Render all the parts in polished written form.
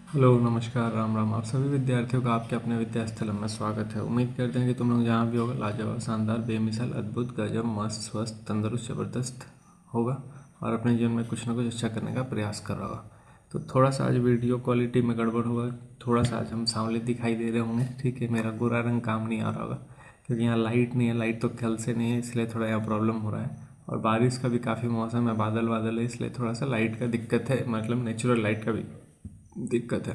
Hello नमस्कार राम राम। आप सभी विद्यार्थियों का आपके अपने विद्यास्थल में स्वागत है। उम्मीद करते हैं कि तुम लोग जहाँ भी होगा लाजवाब, शानदार, बेमिसाल, अद्भुत, गजब, मस्त, स्वस्थ, तंदुरुस्त, ज़बरदस्त होगा और अपने जीवन में कुछ ना कुछ अच्छा करने का प्रयास कर रहा होगा। तो थोड़ा सा आज वीडियो क्वालिटी में गड़बड़ होगा, थोड़ा सा आज हम सांवले दिखाई दे रहे होंगे। ठीक है, मेरा गोरा रंग काम नहीं आ रहा होगा क्योंकि यहाँ लाइट नहीं है, लाइट तो कल से नहीं है, इसलिए थोड़ा यहाँ प्रॉब्लम हो रहा है। और बारिश का भी काफ़ी मौसम है, बादल बादल है, इसलिए थोड़ा सा लाइट का दिक्कत है, मतलब नेचुरल लाइट का भी दिक्कत है।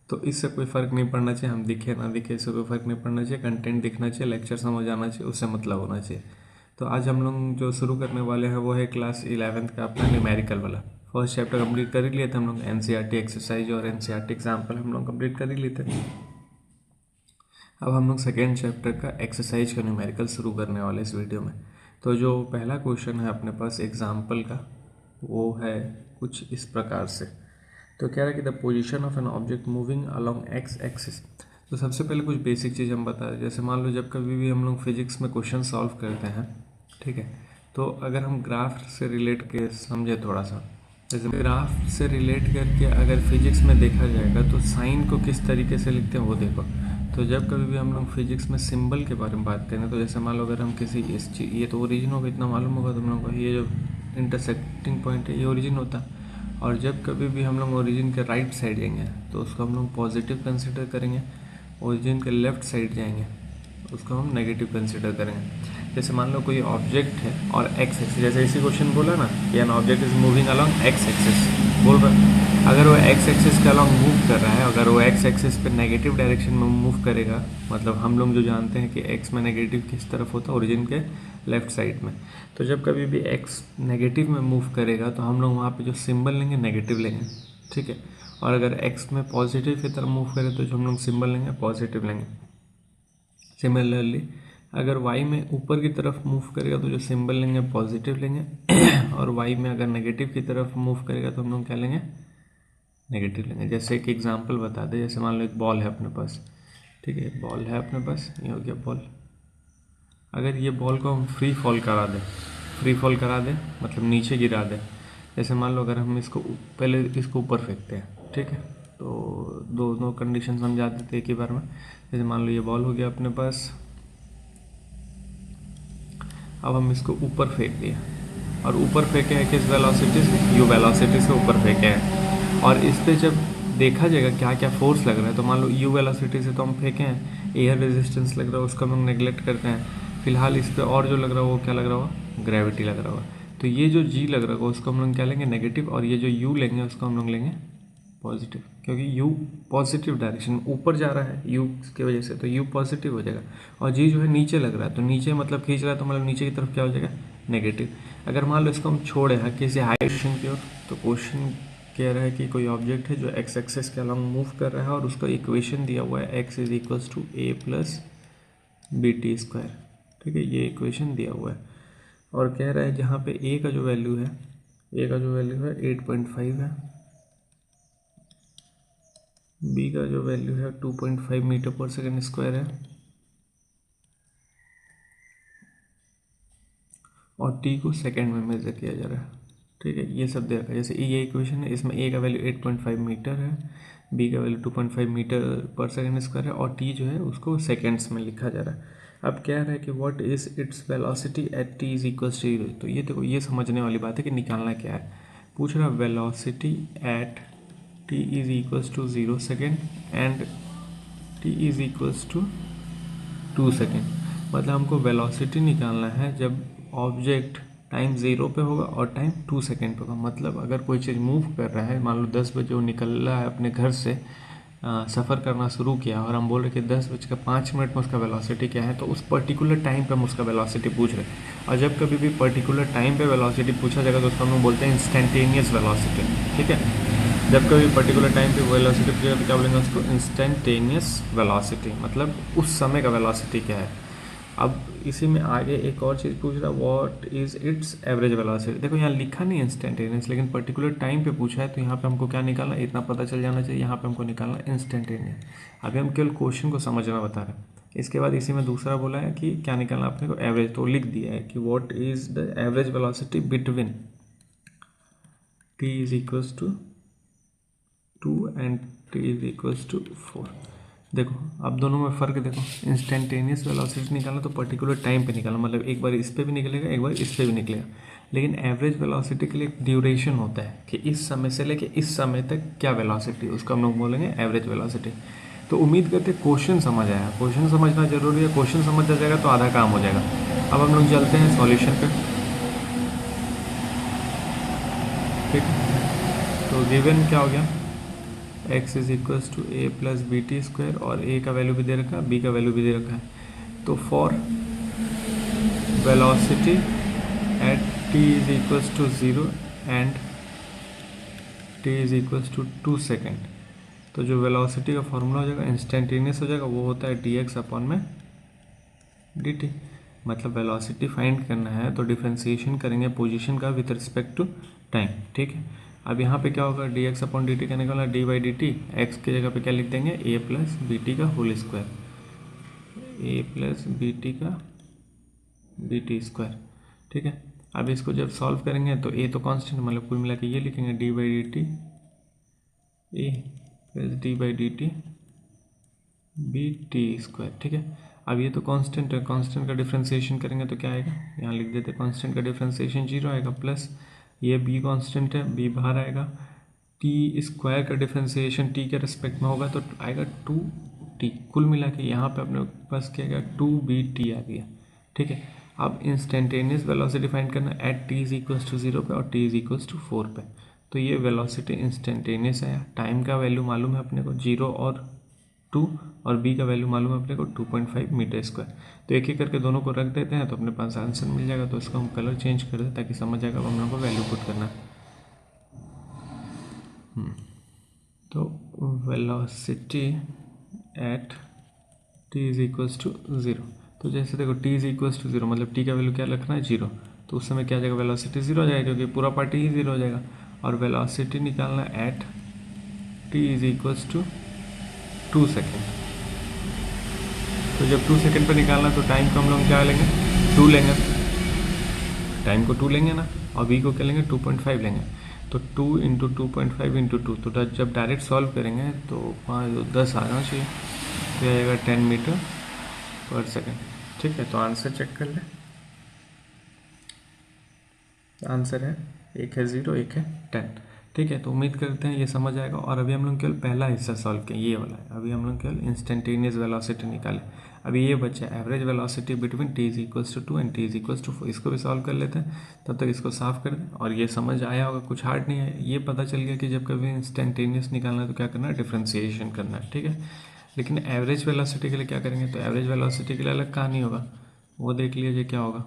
तो इससे कोई फ़र्क नहीं पड़ना चाहिए, हम दिखे ना दिखे इससे कोई फ़र्क नहीं पड़ना चाहिए। कंटेंट दिखना चाहिए, लेक्चर समझ आना चाहिए, उससे मतलब होना चाहिए। तो आज हम लोग जो शुरू करने वाले हैं वो है क्लास 11th का अपना न्यूमेरिकल वाला। फर्स्ट चैप्टर कंप्लीट कर ही लिए थे हम लोग, एनसीईआरटी एक्सरसाइज और एनसीईआरटी एग्जाम्पल हम लोग कंप्लीट कर ही लिए थे। अब हम लोग सेकेंड चैप्टर का एक्सरसाइज का न्यूमेरिकल शुरू करने वाले इस वीडियो में। तो जो पहला क्वेश्चन है अपने पास एग्जाम्पल का वो है कुछ इस प्रकार से। तो कह रहा है कि the position of an object moving along x axis. तो सबसे पहले कुछ बेसिक चीज़ हम बता दें। जैसे मान लो जब कभी भी हम लोग फिजिक्स में क्वेश्चन सॉल्व करते हैं, ठीक है, तो अगर हम ग्राफ से रिलेट के समझे थोड़ा सा, जैसे ग्राफ से रिलेट करके अगर फिजिक्स में देखा जाएगा तो साइन को किस तरीके से लिखते हैं वो देखो। तो जब कभी भी हम लोग फिजिक्स में सिंबल के बारे में बात करें, तो जैसे मान लो अगर हम किसी इस चीज, ये तो ओरिजिन होगा, इतना मालूम होगा तुम लोगों को, ये जो इंटरसेक्टिंग पॉइंट है ये ओरिजिन होता है। और जब कभी भी हम लोग ओरिजिन के राइट साइड जाएंगे तो उसको हम लोग पॉजिटिव कंसिडर करेंगे, ओरिजिन के लेफ्ट साइड जाएंगे उसको हम नेगेटिव कंसिडर करेंगे। जैसे मान लो कोई ऑब्जेक्ट है और एक्स एक्सिस, जैसे इसी क्वेश्चन बोला ना कि an object is moving along x axis, बोल रहा है अगर वो एक्स एक्सिस के अलॉन्ग मूव कर रहा है, अगर वो एक्स एक्सिस पे नेगेटिव डायरेक्शन में मूव करेगा, मतलब हम लोग जो जानते हैं कि एक्स में नेगेटिव किस तरफ होता है, ओरिजिन के लेफ्ट साइड में। तो जब कभी भी एक्स नेगेटिव में मूव करेगा तो हम लोग वहाँ पे जो सिंबल लेंगे नेगेटिव लेंगे, ठीक है। और अगर एक्स में पॉजिटिव की तरफ मूव करे तो जो हम लोग सिंबल लेंगे पॉजिटिव लेंगे। सिमिलरली अगर y में ऊपर की तरफ मूव करेगा तो जो सिंबल लेंगे पॉजिटिव लेंगे और y में अगर नेगेटिव की तरफ मूव करेगा तो हम लोग क्या लेंगे, नेगेटिव लेंगे। जैसे एक एग्जांपल बता दे, जैसे मान लो एक बॉल है अपने पास, ठीक है, बॉल है अपने पास, ये हो गया बॉल। अगर ये बॉल को हम फ्री फॉल करा दें, फ्री फॉल करा दें मतलब नीचे गिरा दें, जैसे मान लो अगर हम इसको पहले इसको ऊपर फेंकते हैं, ठीक है, तो दोनों कंडीशन समझा देते एक ही बार में। जैसे मान लो ये बॉल हो गया अपने पास, अब हम इसको ऊपर फेंक दिए और ऊपर फेंके हैं किस वेलोसिटी से, यू वेलोसिटी से ऊपर फेंके हैं। और इस पर जब देखा जाएगा क्या क्या फोर्स लग रहा है, तो मान लो यू वेलोसिटी से तो हम फेंके हैं, एयर रेजिस्टेंस लग रहा है उसका हम नेग्लेक्ट करते हैं। फिलहाल इस पर और जो लग रहा है वो क्या लग रहा होगा, ग्रेविटी लग रहा होगा। तो ये जो जी लग रहा होगा उसको हम लोग क्या लेंगे, नेगेटिव, और ये जो यू लेंगे उसको हम लोग लेंगे पॉजिटिव, क्योंकि यू पॉजिटिव डायरेक्शन में ऊपर जा रहा है यू की वजह से, तो यू पॉजिटिव हो जाएगा। और जी जो है नीचे लग रहा है, तो नीचे मतलब खींच रहा है, तो मतलब नीचे की तरफ क्या हो जाएगा, नेगेटिव। अगर मान लो इसको हम छोड़े हैं किसी हाई पोजीशन की ओर, तो क्वेश्चन कह रहा है कि कोई ऑब्जेक्ट है जो एक्स एक्सेस के अलॉन्ग मूव कर रहा है और उसका इक्वेशन दिया हुआ है x is equals to a plus b t square, ठीक है, ये इक्वेशन दिया हुआ है। और कह रहा है जहाँ पे ए का जो वैल्यू है, ए का जो वैल्यू है 8.5 है, बी का जो वैल्यू है 2.5 मीटर पर सेकेंड स्क्वायर है, और टी को सेकेंड में मेजर किया जा रहा है, ठीक है। ये सब दे रखा है। जैसे ये इक्वेशन है, इसमें ए का वैल्यू 8.5 मीटर है, बी का वैल्यू 2.5 मीटर पर सेकेंड स्क्वायर है, और टी जो है उसको सेकेंड्स में लिखा जा रहा है। अब क्या रहा है कि what is its velocity at t is equal to 0। तो ये देखो, ये समझने वाली बात है कि निकालना क्या है। पूछ रहा velocity at t is equals to 0 second and t is equals to 2 second. मतलब हमको वेलोसिटी निकालना है जब ऑब्जेक्ट टाइम 0 पे होगा और टाइम 2 सेकेंड पे होगा। मतलब अगर कोई चीज़ मूव कर रहा है, मान लो 10 बजे वो निकल रहा है अपने घर से, सफ़र करना शुरू किया, और हम बोल रहे कि 10:05 में उसका वेलोसिटी क्या है, तो उस पर्टिकुलर टाइम पे हम उसका वेलोसिटी पूछ रहे हैं। और जब कभी भी पर्टिकुलर टाइम पे वेलोसिटी पूछा जाएगा तो उसको हम लोग बोलते हैं इंस्टेंटेनियस वेलोसिटी, ठीक है। जब कभी पर्टिकुलर टाइम पे वेलोसिटी पूछेगा तो क्या बोलेंगे उसको, इंस्टेंटेनियस वेलोसिटी, मतलब उस समय का वेलोसिटी क्या है। अब इसी में आगे एक और चीज़ पूछ रहा है, what is it's average velocity. देखो यहाँ लिखा नहीं इंस्टेंटेनियस, लेकिन पर्टिकुलर टाइम पे पूछा है, तो यहाँ पे हमको क्या निकालना है, इतना पता चल जाना चाहिए, यहाँ पे हमको निकालना है इंस्टेंटेनियस। अभी हम केवल क्वेश्चन को समझना बता रहे हैं। इसके बाद इसी में दूसरा बोला है कि क्या निकालना अपने को, एवरेज। तो लिख दिया है कि what is the average velocity between t is equals to 2 and t is equals to 4। देखो अब दोनों में फ़र्क देखो, इंस्टेंटेनियस वेलोसिटी निकालना तो पर्टिकुलर टाइम पे निकालना, मतलब एक बार इस पे भी निकलेगा एक बार इस पे भी निकलेगा, लेकिन एवरेज वेलोसिटी के लिए एक ड्यूरेशन होता है कि इस समय से लेके इस समय तक क्या वेलोसिटी, उसको हम लोग बोलेंगे एवरेज वेलोसिटी। तो उम्मीद करते क्वेश्चन समझ आया, क्वेश्चन समझना जरूरी है, क्वेश्चन समझ आ जाएगा तो आधा काम हो जाएगा। अब हम लोग चलते हैं सॉल्यूशन पे, ठीक है। तो गिवन क्या हो गया, x is equals to a plus b t square, और a का वैल्यू भी दे रखा है, b का वैल्यू भी दे रखा है। तो for velocity at t is equals to 0 and t is equals to 2 second, तो जो वेलोसिटी का फॉर्मूला हो जाएगा इंस्टेंटेनियस हो जाएगा, वो होता है dx अपॉन में dt। मतलब वेलोसिटी फाइंड करना है तो डिफ्रेंसिएशन करेंगे पोजीशन का विद रिस्पेक्ट टू टाइम, ठीक है। अब यहाँ पे क्या होगा, dx अपॉन dt कहने का d by d t, x की जगह पे क्या लिख देंगे a प्लस बी टी का whole square, a plus b t का बी टी स्क्वायर, ठीक है। अब इसको जब सॉल्व करेंगे तो a तो कांस्टेंट, मतलब कुल मिला के ये लिखेंगे d by d t a plus d by d t b t square, ठीक है। अब ये तो कांस्टेंट है, कांस्टेंट का डिफ्रेंसिएशन करेंगे तो क्या आएगा, यहाँ लिख देते कांस्टेंट का डिफ्रेंसिएशन 0 आएगा, प्लस ये b कांस्टेंट है, b बाहर आएगा, t स्क्वायर का डिफ्रेंसिएशन t के रिस्पेक्ट में होगा तो आएगा 2t, कुल मिला के यहाँ पे अपने पास क्या आएगा 2bt आ गया, ठीक है। अब इंस्टेंटेनियस वेलोसिटी फाइंड करना at t is equals to 0 पे और t इज इक्वल्स टू 4 पे, तो ये वेलोसिटी इंस्टेंटेनियस है। टाइम का वैल्यू मालूम है अपने को 0 और 2, और b का वैल्यू मालूम है अपने को 2.5 मीटर स्क्वायर। तो एक एक करके दोनों को रख देते हैं तो अपने पास आंसर मिल जाएगा। तो इसका हम कलर चेंज कर दें ताकि समझ आएगा हम लोगों को वैल्यू पुट करना। तो velocity at t is equals to 0, तो जैसे देखो t इज इक्वल्स टू 0 मतलब t का वैल्यू क्या रखना है 0, तो उस समय क्या आ जाएगा वेलोसिटी 0 हो जाएगा क्योंकि पूरा पार्ट ही 0 हो जाएगा। और वेलोसिटी निकालना at t is equals to 2 second, तो जब 2 सेकेंड पर निकालना तो टाइम को हम लोग क्या लेंगे 2 लेंगे, टाइम को 2 लेंगे ना, और v को क्या लेंगे 2.5 लेंगे, तो 2 इंटू 2.5 इंटू 2, तो जब डायरेक्ट सॉल्व करेंगे तो 10 आना चाहिए, तो आएगा 10 मीटर पर सेकेंड, ठीक है। तो आंसर चेक कर ले, आंसर है एक है 0 एक है 10, ठीक है। तो उम्मीद करते हैं ये समझ आएगा। और अभी हम लोग केवल पहला हिस्सा सॉल्व किया, ये वाला है, अभी हम लोग केवल इंस्टेंटेनियस वेलोसिटी निकाले। अभी ये बच्चा average velocity between t is equals to 2 and t is equals to 4, इसको भी सॉल्व कर लेते हैं, तब तक इसको साफ कर दें। और ये समझ आया होगा, कुछ हार्ड नहीं है, ये पता चल गया कि जब कभी इंस्टेंटेनियस निकालना है तो क्या करना है डिफ्रेंसिएशन करना है, ठीक है। लेकिन एवरेज वेलोसिटी के लिए क्या करेंगे, तो एवरेज वेलोसिटी के लिए अलग कहानी होगा, वो देख लीजिए क्या होगा।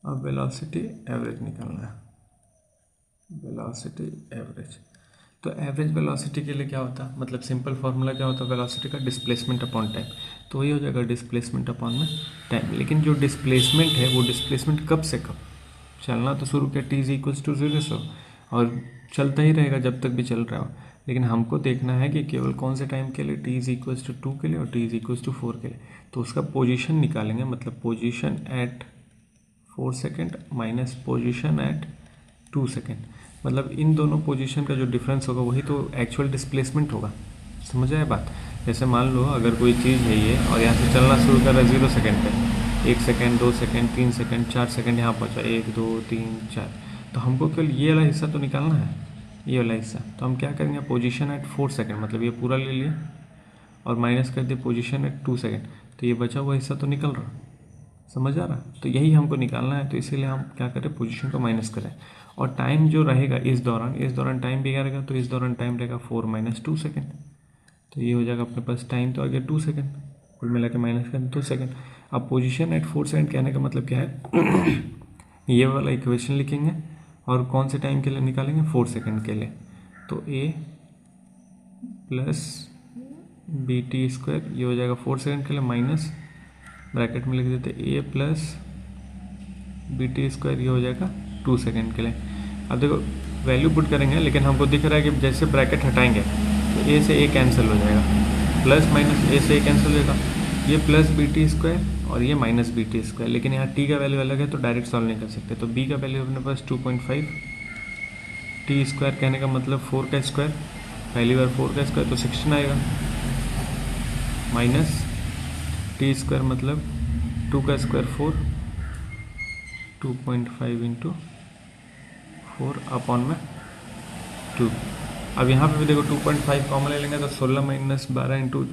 अब वेलोसिटी एवरेज निकालना है, वेलोसिटी एवरेज, तो एवरेज वेलोसिटी के लिए क्या होता है, मतलब सिंपल फार्मूला क्या होता है वेलोसिटी का, डिस्प्लेसमेंट अपॉन टाइम, तो वही हो जाएगा डिस्प्लेसमेंट अपॉन में टाइम। लेकिन जो डिस्प्लेसमेंट है वो डिस्प्लेसमेंट कब से कब, चलना तो शुरू किया t इज इक्वल्स टू 0 से, और चलता ही रहेगा जब तक भी चल रहा हो, लेकिन हमको देखना है कि केवल कौन से टाइम के लिए, t इज इक्वल्स टू 2 के लिए और t इज इक्वल्स टू 4 के लिए। तो उसका पोजीशन निकालेंगे, मतलब position at 4 second minus position at 2 second, मतलब इन दोनों पोजीशन का जो डिफरेंस होगा वही तो एक्चुअल डिस्प्लेसमेंट होगा। समझ आए बात। जैसे मान लो अगर कोई चीज़ है ये और यहाँ से चलना शुरू कर रहा है 0 सेकेंड पे, 1 सेकेंड 2 सेकेंड 3 सेकेंड 4 सेकेंड यहाँ पहुँचा, 1 2 3 4, तो हमको केवल ये वाला हिस्सा तो निकालना है, ये वाला हिस्सा। तो हम क्या करेंगे, पोजीशन एट 4 सेकेंड मतलब ये पूरा ले लिए और माइनस कर दिए पोजीशन एट 2 सेकेंड, तो ये बचा हुआ हिस्सा तो निकल रहा, समझ आ रहा। तो यही हमको निकालना है, तो इसीलिए हम क्या करें पोजीशन को माइनस करें। और टाइम जो रहेगा इस दौरान टाइम भी क्या रहेगा, तो इस दौरान टाइम रहेगा 4 माइनस 2 सेकेंड, तो ये हो जाएगा अपने पास टाइम तो आ गया 2 सेकेंड, कुल मिला के माइनस करें 2 सेकेंड। अब पोजीशन एट 4 सेकेंड कहने का मतलब क्या है ये वाला इक्वेशन लिखेंगे और कौन से टाइम के लिए निकालेंगे 4 सेकेंड के लिए, तो a plus b t square ये हो जाएगा 4 सेकेंड के लिए, माइनस ब्रैकेट में लिख देते a plus b t square ये हो जाएगा 2 सेकेंड के लिए। अब देखो वैल्यू पुट करेंगे, लेकिन हमको दिख रहा है कि जैसे ब्रैकेट हटाएंगे तो a से a कैंसिल हो जाएगा, प्लस माइनस a से a कैंसिल हो जाएगा, ये प्लस बी टी स्क्वायर और ये माइनस बी टी स्क्वायर। लेकिन यहाँ t का वैल्यू अलग है तो डायरेक्ट सॉल्व नहीं कर सकते, तो b का वैल्यू अपने पास 2.5 टी स्क्वायर कहने का मतलब 4 का स्क्वायर, पहली बार 4 का स्क्वायर तो 16 आएगा, माइनस टी स्क्वायर मतलब 2 का स्क्वायर 4, 2.5 इंटू 4 अपॉन में 2। अब यहाँ पे भी देखो 2.5 कॉमन ले लेंगे तो 16 माइनस 12 इंटू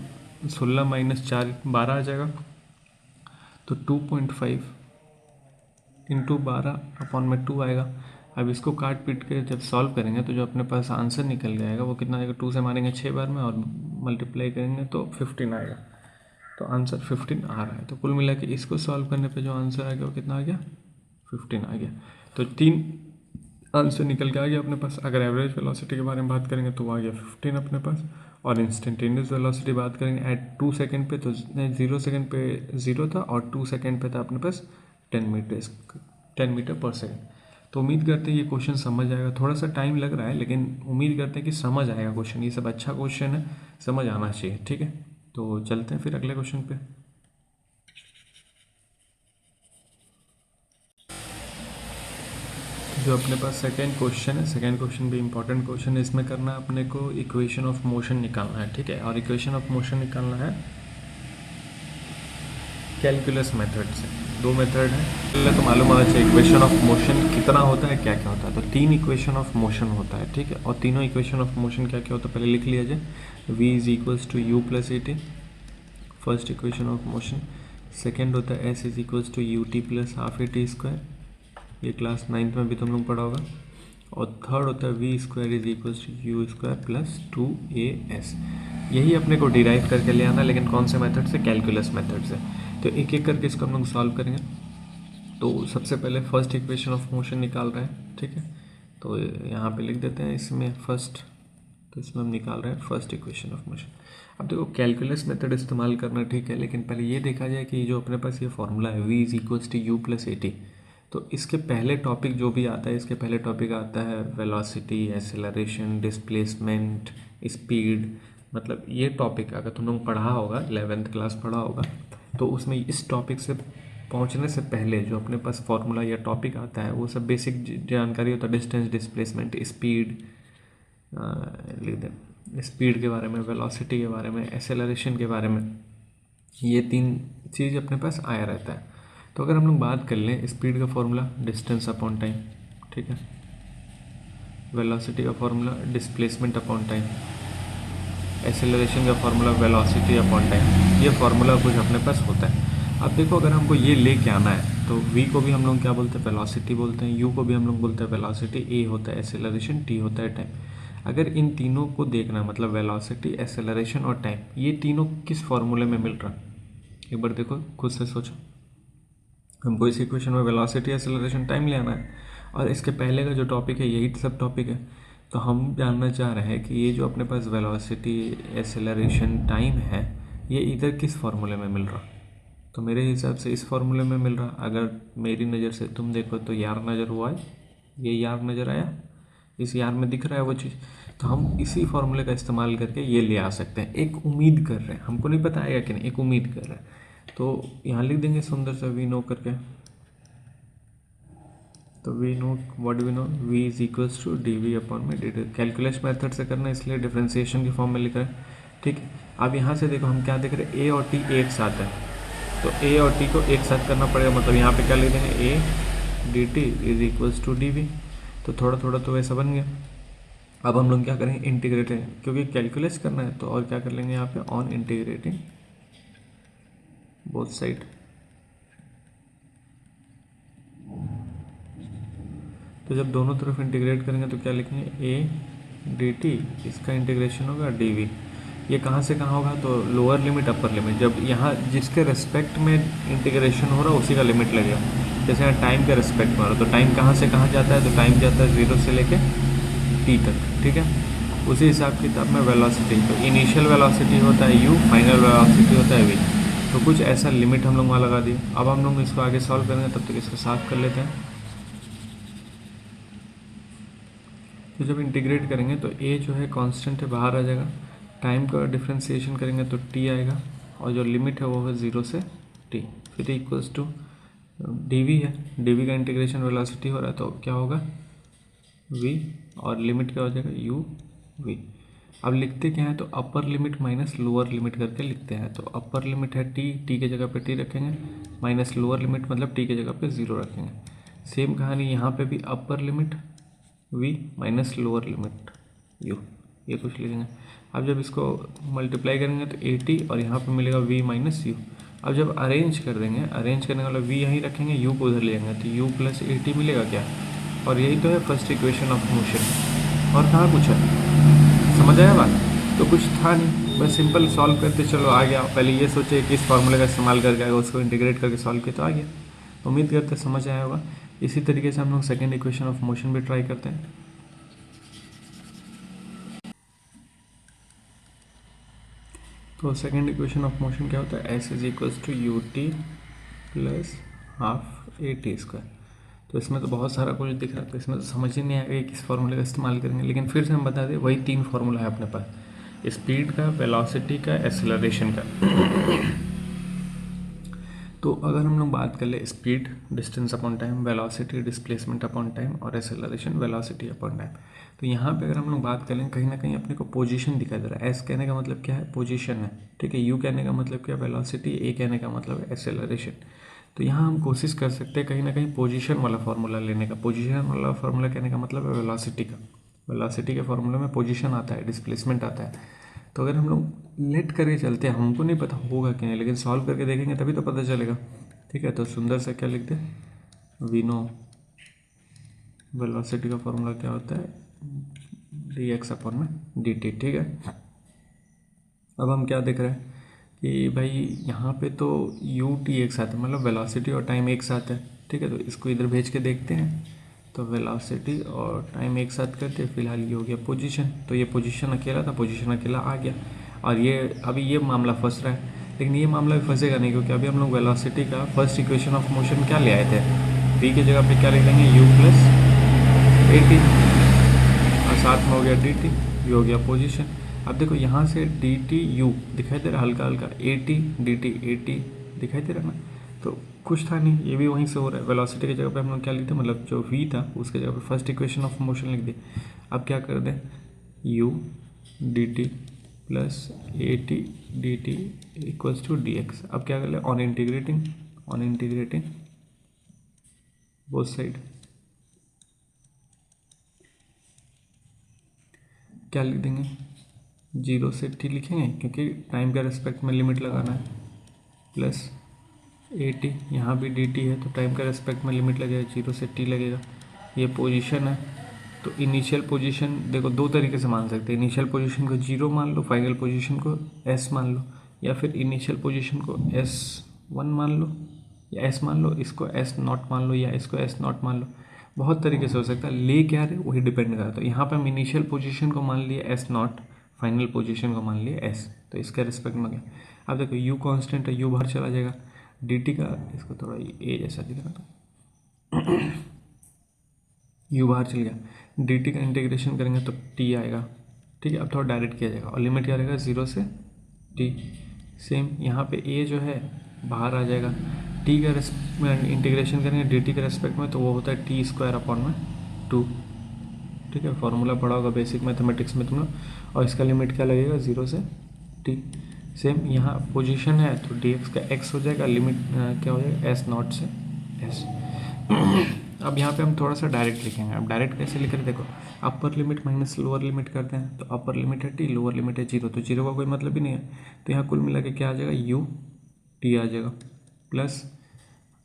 16 माइनस 4 12 आ जाएगा। तो 2.5 इंटू 12 अपॉन में 2 आएगा। अब इसको काट पीट के जब सॉल्व करेंगे तो जो अपने पास आंसर निकल के आएगा वो कितना आएगा, 2 से मारेंगे 6 बार में और मल्टीप्लाई करेंगे तो 15 आएगा। तो आंसर 15 आ रहा है। तो कुल मिला के इसको सॉल्व करने पे जो आंसर आ गया वो कितना आ गया, 15 आ गया। तो 3 आंसर निकल के आ गया अपने पास। अगर एवरेज वेलोसिटी के बारे में बात करेंगे तो वो आ गया 15 अपने पास, और इंस्टेंटेनियस वेलोसिटी बात करेंगे एट 2 सेकेंड पे तो 0 सेकेंड पे 0 था और 2 सेकेंड पे था अपने पास 10 मीटर पर सेकेंड। तो उम्मीद करते हैं ये क्वेश्चन समझ आएगा। थोड़ा सा टाइम लग रहा है लेकिन उम्मीद करते हैं कि समझ आएगा क्वेश्चन। ये सब अच्छा क्वेश्चन है, समझ आना चाहिए। ठीक है, तो चलते हैं फिर अगले क्वेश्चन पे। जो अपने पास सेकेंड क्वेश्चन है, सेकेंड क्वेश्चन भी इंपॉर्टेंट क्वेश्चन है। इसमें करना है अपने को इक्वेशन ऑफ मोशन निकालना है। ठीक है, और इक्वेशन ऑफ मोशन निकालना है कैलकुलस मेथड से। 2 मेथड है, पहले तो मालूम होना चाहिए इक्वेशन ऑफ मोशन कितना होता है, क्या क्या होता है। तो 3 इक्वेशन ऑफ मोशन होता है। ठीक है, और तीनों इक्वेशन ऑफ मोशन क्या क्या होता है पहले लिख लिया जाए। v is equals to you plus A t, first equation of motion. Second होता है s is equals to U T plus half A T square, ये क्लास 9th में भी तुम लोग पढ़ा होगा। और थर्ड होता है we square is equals to you square plus 2as। यही अपने को डिराइव करके ले आना, लेकिन कौन से मेथड से, कैलकुलस मेथड से। तो एक एक करके इसको हम लोग सॉल्व करेंगे। तो सबसे पहले फर्स्ट इक्वेशन ऑफ मोशन निकाल रहे हैं। ठीक है, तो यहाँ पे लिख देते हैं इसमें फर्स्ट, तो इसमें हम निकाल रहे हैं फर्स्ट इक्वेशन ऑफ मोशन। अब देखो कैलकुलस मेथड इस्तेमाल करना ठीक है, लेकिन पहले ये देखा जाए कि जो अपने पास ये फॉर्मूला है v is equals to you plus A T, तो इसके पहले टॉपिक जो भी आता है, इसके पहले टॉपिक आता है वेलोसिटी, एक्सेलरेशन, डिस्प्लेसमेंट, स्पीड। मतलब ये टॉपिक अगर तुम लोग पढ़ा होगा, 11th क्लास पढ़ा होगा, तो उसमें इस टॉपिक से पहुंचने से पहले जो अपने पास फॉर्मूला या टॉपिक आता है वो सब बेसिक जानकारी होता है। डिस्टेंस, डिस्प्लेसमेंट, स्पीड, लिख दें स्पीड के बारे में, वेलोसिटी के बारे में, एक्सेलरेशन के बारे में, ये 3 चीज़ अपने पास आया रहता है। तो अगर हम लोग बात कर लें स्पीड का फॉर्मूला डिस्टेंस अपॉन टाइम, ठीक है, वेलोसिटी का formula displacement upon time, acceleration का फॉर्मूला वेलोसिटी अपॉन टाइम, ये फार्मूला कुछ अपने पास होता है। अब देखो अगर हमको ये लेके आना है तो v को भी हम लोग क्या बोलते हैं, वेलोसिटी बोलते हैं, u को भी हम लोग बोलते हैं वेलोसिटी, a होता है एक्सेलरेशन, t होता है टाइम। अगर इन तीनों को देखना मतलब वेलोसिटी, एक्सेलरेशन और टाइम, ये तीनों किस फॉर्मूले में मिल रहा है, एक बार देखो खुद से सोचो। हमको इस इक्वेशन में वेलोसिटी, एक्सेलरेशन, टाइम ले आना है, और इसके पहले का जो टॉपिक है यही सब टॉपिक है। तो हम जानना चाह रहे हैं कि ये जो अपने पास वेलोसिटी, एक्सेलरेशन, टाइम है, ये इधर किस फॉर्मूले में मिल रहा। तो मेरे हिसाब से इस फॉर्मूले में मिल रहा। अगर मेरी नज़र से तुम देखो तो यार नज़र हुआ है, ये यार नज़र आया, इस यार में दिख रहा है वो चीज़। तो हम इसी फॉर्मूले का इस्तेमाल करके ये ले आ सकते हैं। एक उम्मीद कर रहे हैं, हमको नहीं पता आएगा कि नहीं, एक उम्मीद कर रहे हैं। तो यहाँ लिख देंगे सुंदर सा वी नो करके। तो we know what we know, v is equals to d v upon में डी टी। कैलकुलेशन मेथड से करना है इसलिए डिफ्रेंसिएशन की फॉर्म में लिख रहे हैं। ठीक है, अब यहाँ से देखो हम क्या देख रहे हैं, a और t एक साथ है, तो a और t को एक साथ करना पड़ेगा। मतलब यहाँ पे क्या लिख देंगे, a d t is equals to d v. तो थोड़ा थोड़ा तो वैसा बन गया। अब हम लोग क्या करेंगे, इंटीग्रेटिंग, क्योंकि कैलकुलेट करना है तो और क्या कर लेंगे यहाँ पे, ऑन इंटीग्रेटिंग बोथ साइड। तो जब दोनों तरफ इंटीग्रेट करेंगे तो क्या लिखेंगे, a डी टी, इसका इंटीग्रेशन होगा डी वी। ये कहाँ से कहाँ होगा, तो लोअर लिमिट अपर लिमिट, जब यहाँ जिसके रेस्पेक्ट में इंटीग्रेशन हो रहा है उसी का लिमिट लगेगा। जैसे यहाँ टाइम के रेस्पेक्ट में हो रहा है तो टाइम कहाँ से कहाँ जाता है, तो टाइम जाता है 0 से लेके t तक। ठीक है, उसी हिसाब किताब में वेलोसिटी, तो इनिशियल वेलोसिटी होता है u, फाइनल वेलोसिटी होता है v। तो कुछ ऐसा लिमिट हम लोग वहाँ लगा दिए। अब हम लोग इसको आगे सॉल्व करेंगे, तब तक इसको साफ कर लेते हैं। तो जब इंटीग्रेट करेंगे तो a जो है कांस्टेंट है, बाहर आ जाएगा। टाइम का डिफ्रेंसिएशन करेंगे तो t आएगा, और जो लिमिट है वो है 0 से t। फिर इक्वल्स टू डी वी है, डी वी का इंटीग्रेशन वेलोसिटी हो रहा है तो क्या होगा, वी और लिमिट क्या हो जाएगा यू वी। अब लिखते क्या है तो अपर लिमिट माइनस लोअर लिमिट करके लिखते हैं। तो अपर लिमिट है टी, टी के जगह पे टी रखेंगे, माइनस लोअर लिमिट मतलब टी के जगह पे 0 रखेंगे। सेम कहानी यहाँ पे भी upper limit v minus lower limit u, ये कुछ लिखेंगे। अब जब इसको मल्टीप्लाई करेंगे तो 80 और यहाँ पे मिलेगा v माइनस यू। अब जब अरेंज कर देंगे, अरेंज करने वाला v यहीं रखेंगे, u को उधर ले जाएंगे तो u प्लस 80 मिलेगा क्या। और यही तो है फर्स्ट इक्वेशन ऑफ मोशन, और कहाँ कुछ है। समझ आया बात। तो कुछ था नहीं, बस सिंपल सॉल्व करते चलो आ गया। पहले ये सोचे कि इस फार्मूले का इस्तेमाल करके आएगा, उसको इंटीग्रेट करके सॉल्व किया तो आ गया। उम्मीद करते समझ आया होगा। इसी तरीके से हम लोग सेकेंड इक्वेशन ऑफ मोशन भी ट्राई करते हैं। तो सेकेंड इक्वेशन ऑफ मोशन क्या होता है, S is equals to U T plus half A T square. तो इसमें तो बहुत सारा कुछ दिख रहा है, तो इसमें तो समझ ही नहीं आएगा किस फार्मूले का इस्तेमाल करेंगे। लेकिन फिर से हम बता दें, वही 3 फार्मूला है अपने पास, स्पीड का, वेलोसिटी का, एक्सेलरेशन का। तो अगर हम लोग बात कर ले speed distance upon time, velocity displacement upon time और एक्सेलरेशन वेलोसिटी अपॉन टाइम। तो यहाँ पे अगर हम लोग बात करें, कहीं ना कहीं अपने को पोजीशन दिखाई दे रहा है। एस कहने का मतलब क्या है, पोजीशन है, ठीक है। यू कहने का मतलब क्या है, वेलोसिटी। ए कहने का मतलब है एक्सेलरेशन। तो यहाँ हम कोशिश कर सकते हैं कहीं ना कहीं पोजीशन वाला फार्मूला लेने का। पोजीशन वाला फार्मूला कहने का मतलब है वेलोसिटी का। वेलोसिटी के फार्मूले में पोजीशन आता है, डिस्प्लेसमेंट आता है। तो अगर हम लोग लेट करके चलते हैं, हमको नहीं पता होगा कि नहीं, लेकिन सॉल्व करके देखेंगे तभी तो पता चलेगा, ठीक है। तो सुंदर से क्या लिखते हैं, वी नो वेलोसिटी का फॉर्मूला क्या होता है, डी एक्स अपॉन में डी टी, ठीक है। अब हम क्या देख रहे हैं कि भाई यहाँ पे तो यू टी एक साथ है, मतलब वेलोसिटी और टाइम एक साथ है, ठीक है। तो इसको इधर भेज के देखते हैं, तो वेलोसिटी और टाइम एक साथ करते हैं। फिलहाल ये हो गया पोजीशन, तो ये पोजीशन अकेला था, पोजीशन अकेला आ गया। और ये अभी ये मामला फंस रहा है, लेकिन ये मामला भी फंसेगा नहीं, क्योंकि अभी हम लोग वेलोसिटी का फर्स्ट इक्वेशन ऑफ मोशन क्या ले आए थे, v की जगह पे क्या लिख देंगे, u प्लस 80 और साथ में हो गया dt, ये हो गया पोजीशन। अब देखो यहाँ से dt u दिखाई दे रहा है हल्का हल्का, 80 dt 80 दिखाई दे रहा है ना। तो कुछ था नहीं, ये भी वहीं से हो रहा है। वेलोसिटी की जगह पे हम लोग क्या लिखते हैं, मतलब जो v था उसके जगह पे फर्स्ट इक्वेशन ऑफ मोशन लिख दिए। अब क्या कर दें, u dt plus 80 dt equals to dx। अब क्या कर ले, ऑन इंटीग्रेटिंग बोथ साइड क्या लिख देंगे, 0 से t लिखेंगे क्योंकि टाइम के रेस्पेक्ट में लिमिट लगाना है, प्लस 80, यहाँ भी dt है तो टाइम के रेस्पेक्ट में लिमिट लगेगा, 0 से t लगेगा। ये पोजीशन है, तो इनिशियल पोजीशन देखो दो तरीके से मान सकते हैं। इनिशियल पोजीशन को 0 मान लो, फाइनल पोजीशन को s मान लो, या फिर इनिशियल पोजीशन को s1 मान लो या s मान लो, इसको s0 मान लो या इसको s0 मान लो। बहुत तरीके से हो सकता है, ले क्या रहे वही डिपेंड करता है। तो यहाँ पे हम इनिशियल पोजीशन को मान लिए s0, फाइनल पोजीशन को मान लिए s, तो इसके रिस्पेक्ट में गया। अब देखो u कांस्टेंट है, u बाहर चला जाएगा, dt का इसको थोड़ा a जैसा दिख रहा था, u बाहर चल गया, dt का इंटीग्रेशन करेंगे तो t आएगा, ठीक है। अब थोड़ा डायरेक्ट किया जाएगा और लिमिट क्या रहेगा, 0 से t। सेम यहाँ पे a जो है बाहर आ जाएगा, t का इंटीग्रेशन करेंगे dt के रेस्पेक्ट में तो वो होता है t स्क्वायर अपॉन में 2, ठीक है। फॉर्मूला पढ़ा होगा बेसिक मैथमेटिक्स में तुमने, और इसका लिमिट क्या लगेगा, 0 से t। सेम यहाँ पोजीशन है तो dx का x हो जाएगा, लिमिट क्या हो जाएगा, s0 से s। अब यहाँ पे हम थोड़ा सा डायरेक्ट लिखेंगे। अब डायरेक्ट कैसे लिख रहे हैं, देखो अपर लिमिट माइनस लोअर लिमिट करते हैं, तो अपर लिमिट है t, लोअर लिमिट है 0, तो 0 का कोई मतलब ही नहीं है। तो यहाँ कुल मिला के क्या आ जाएगा, u t आ जाएगा प्लस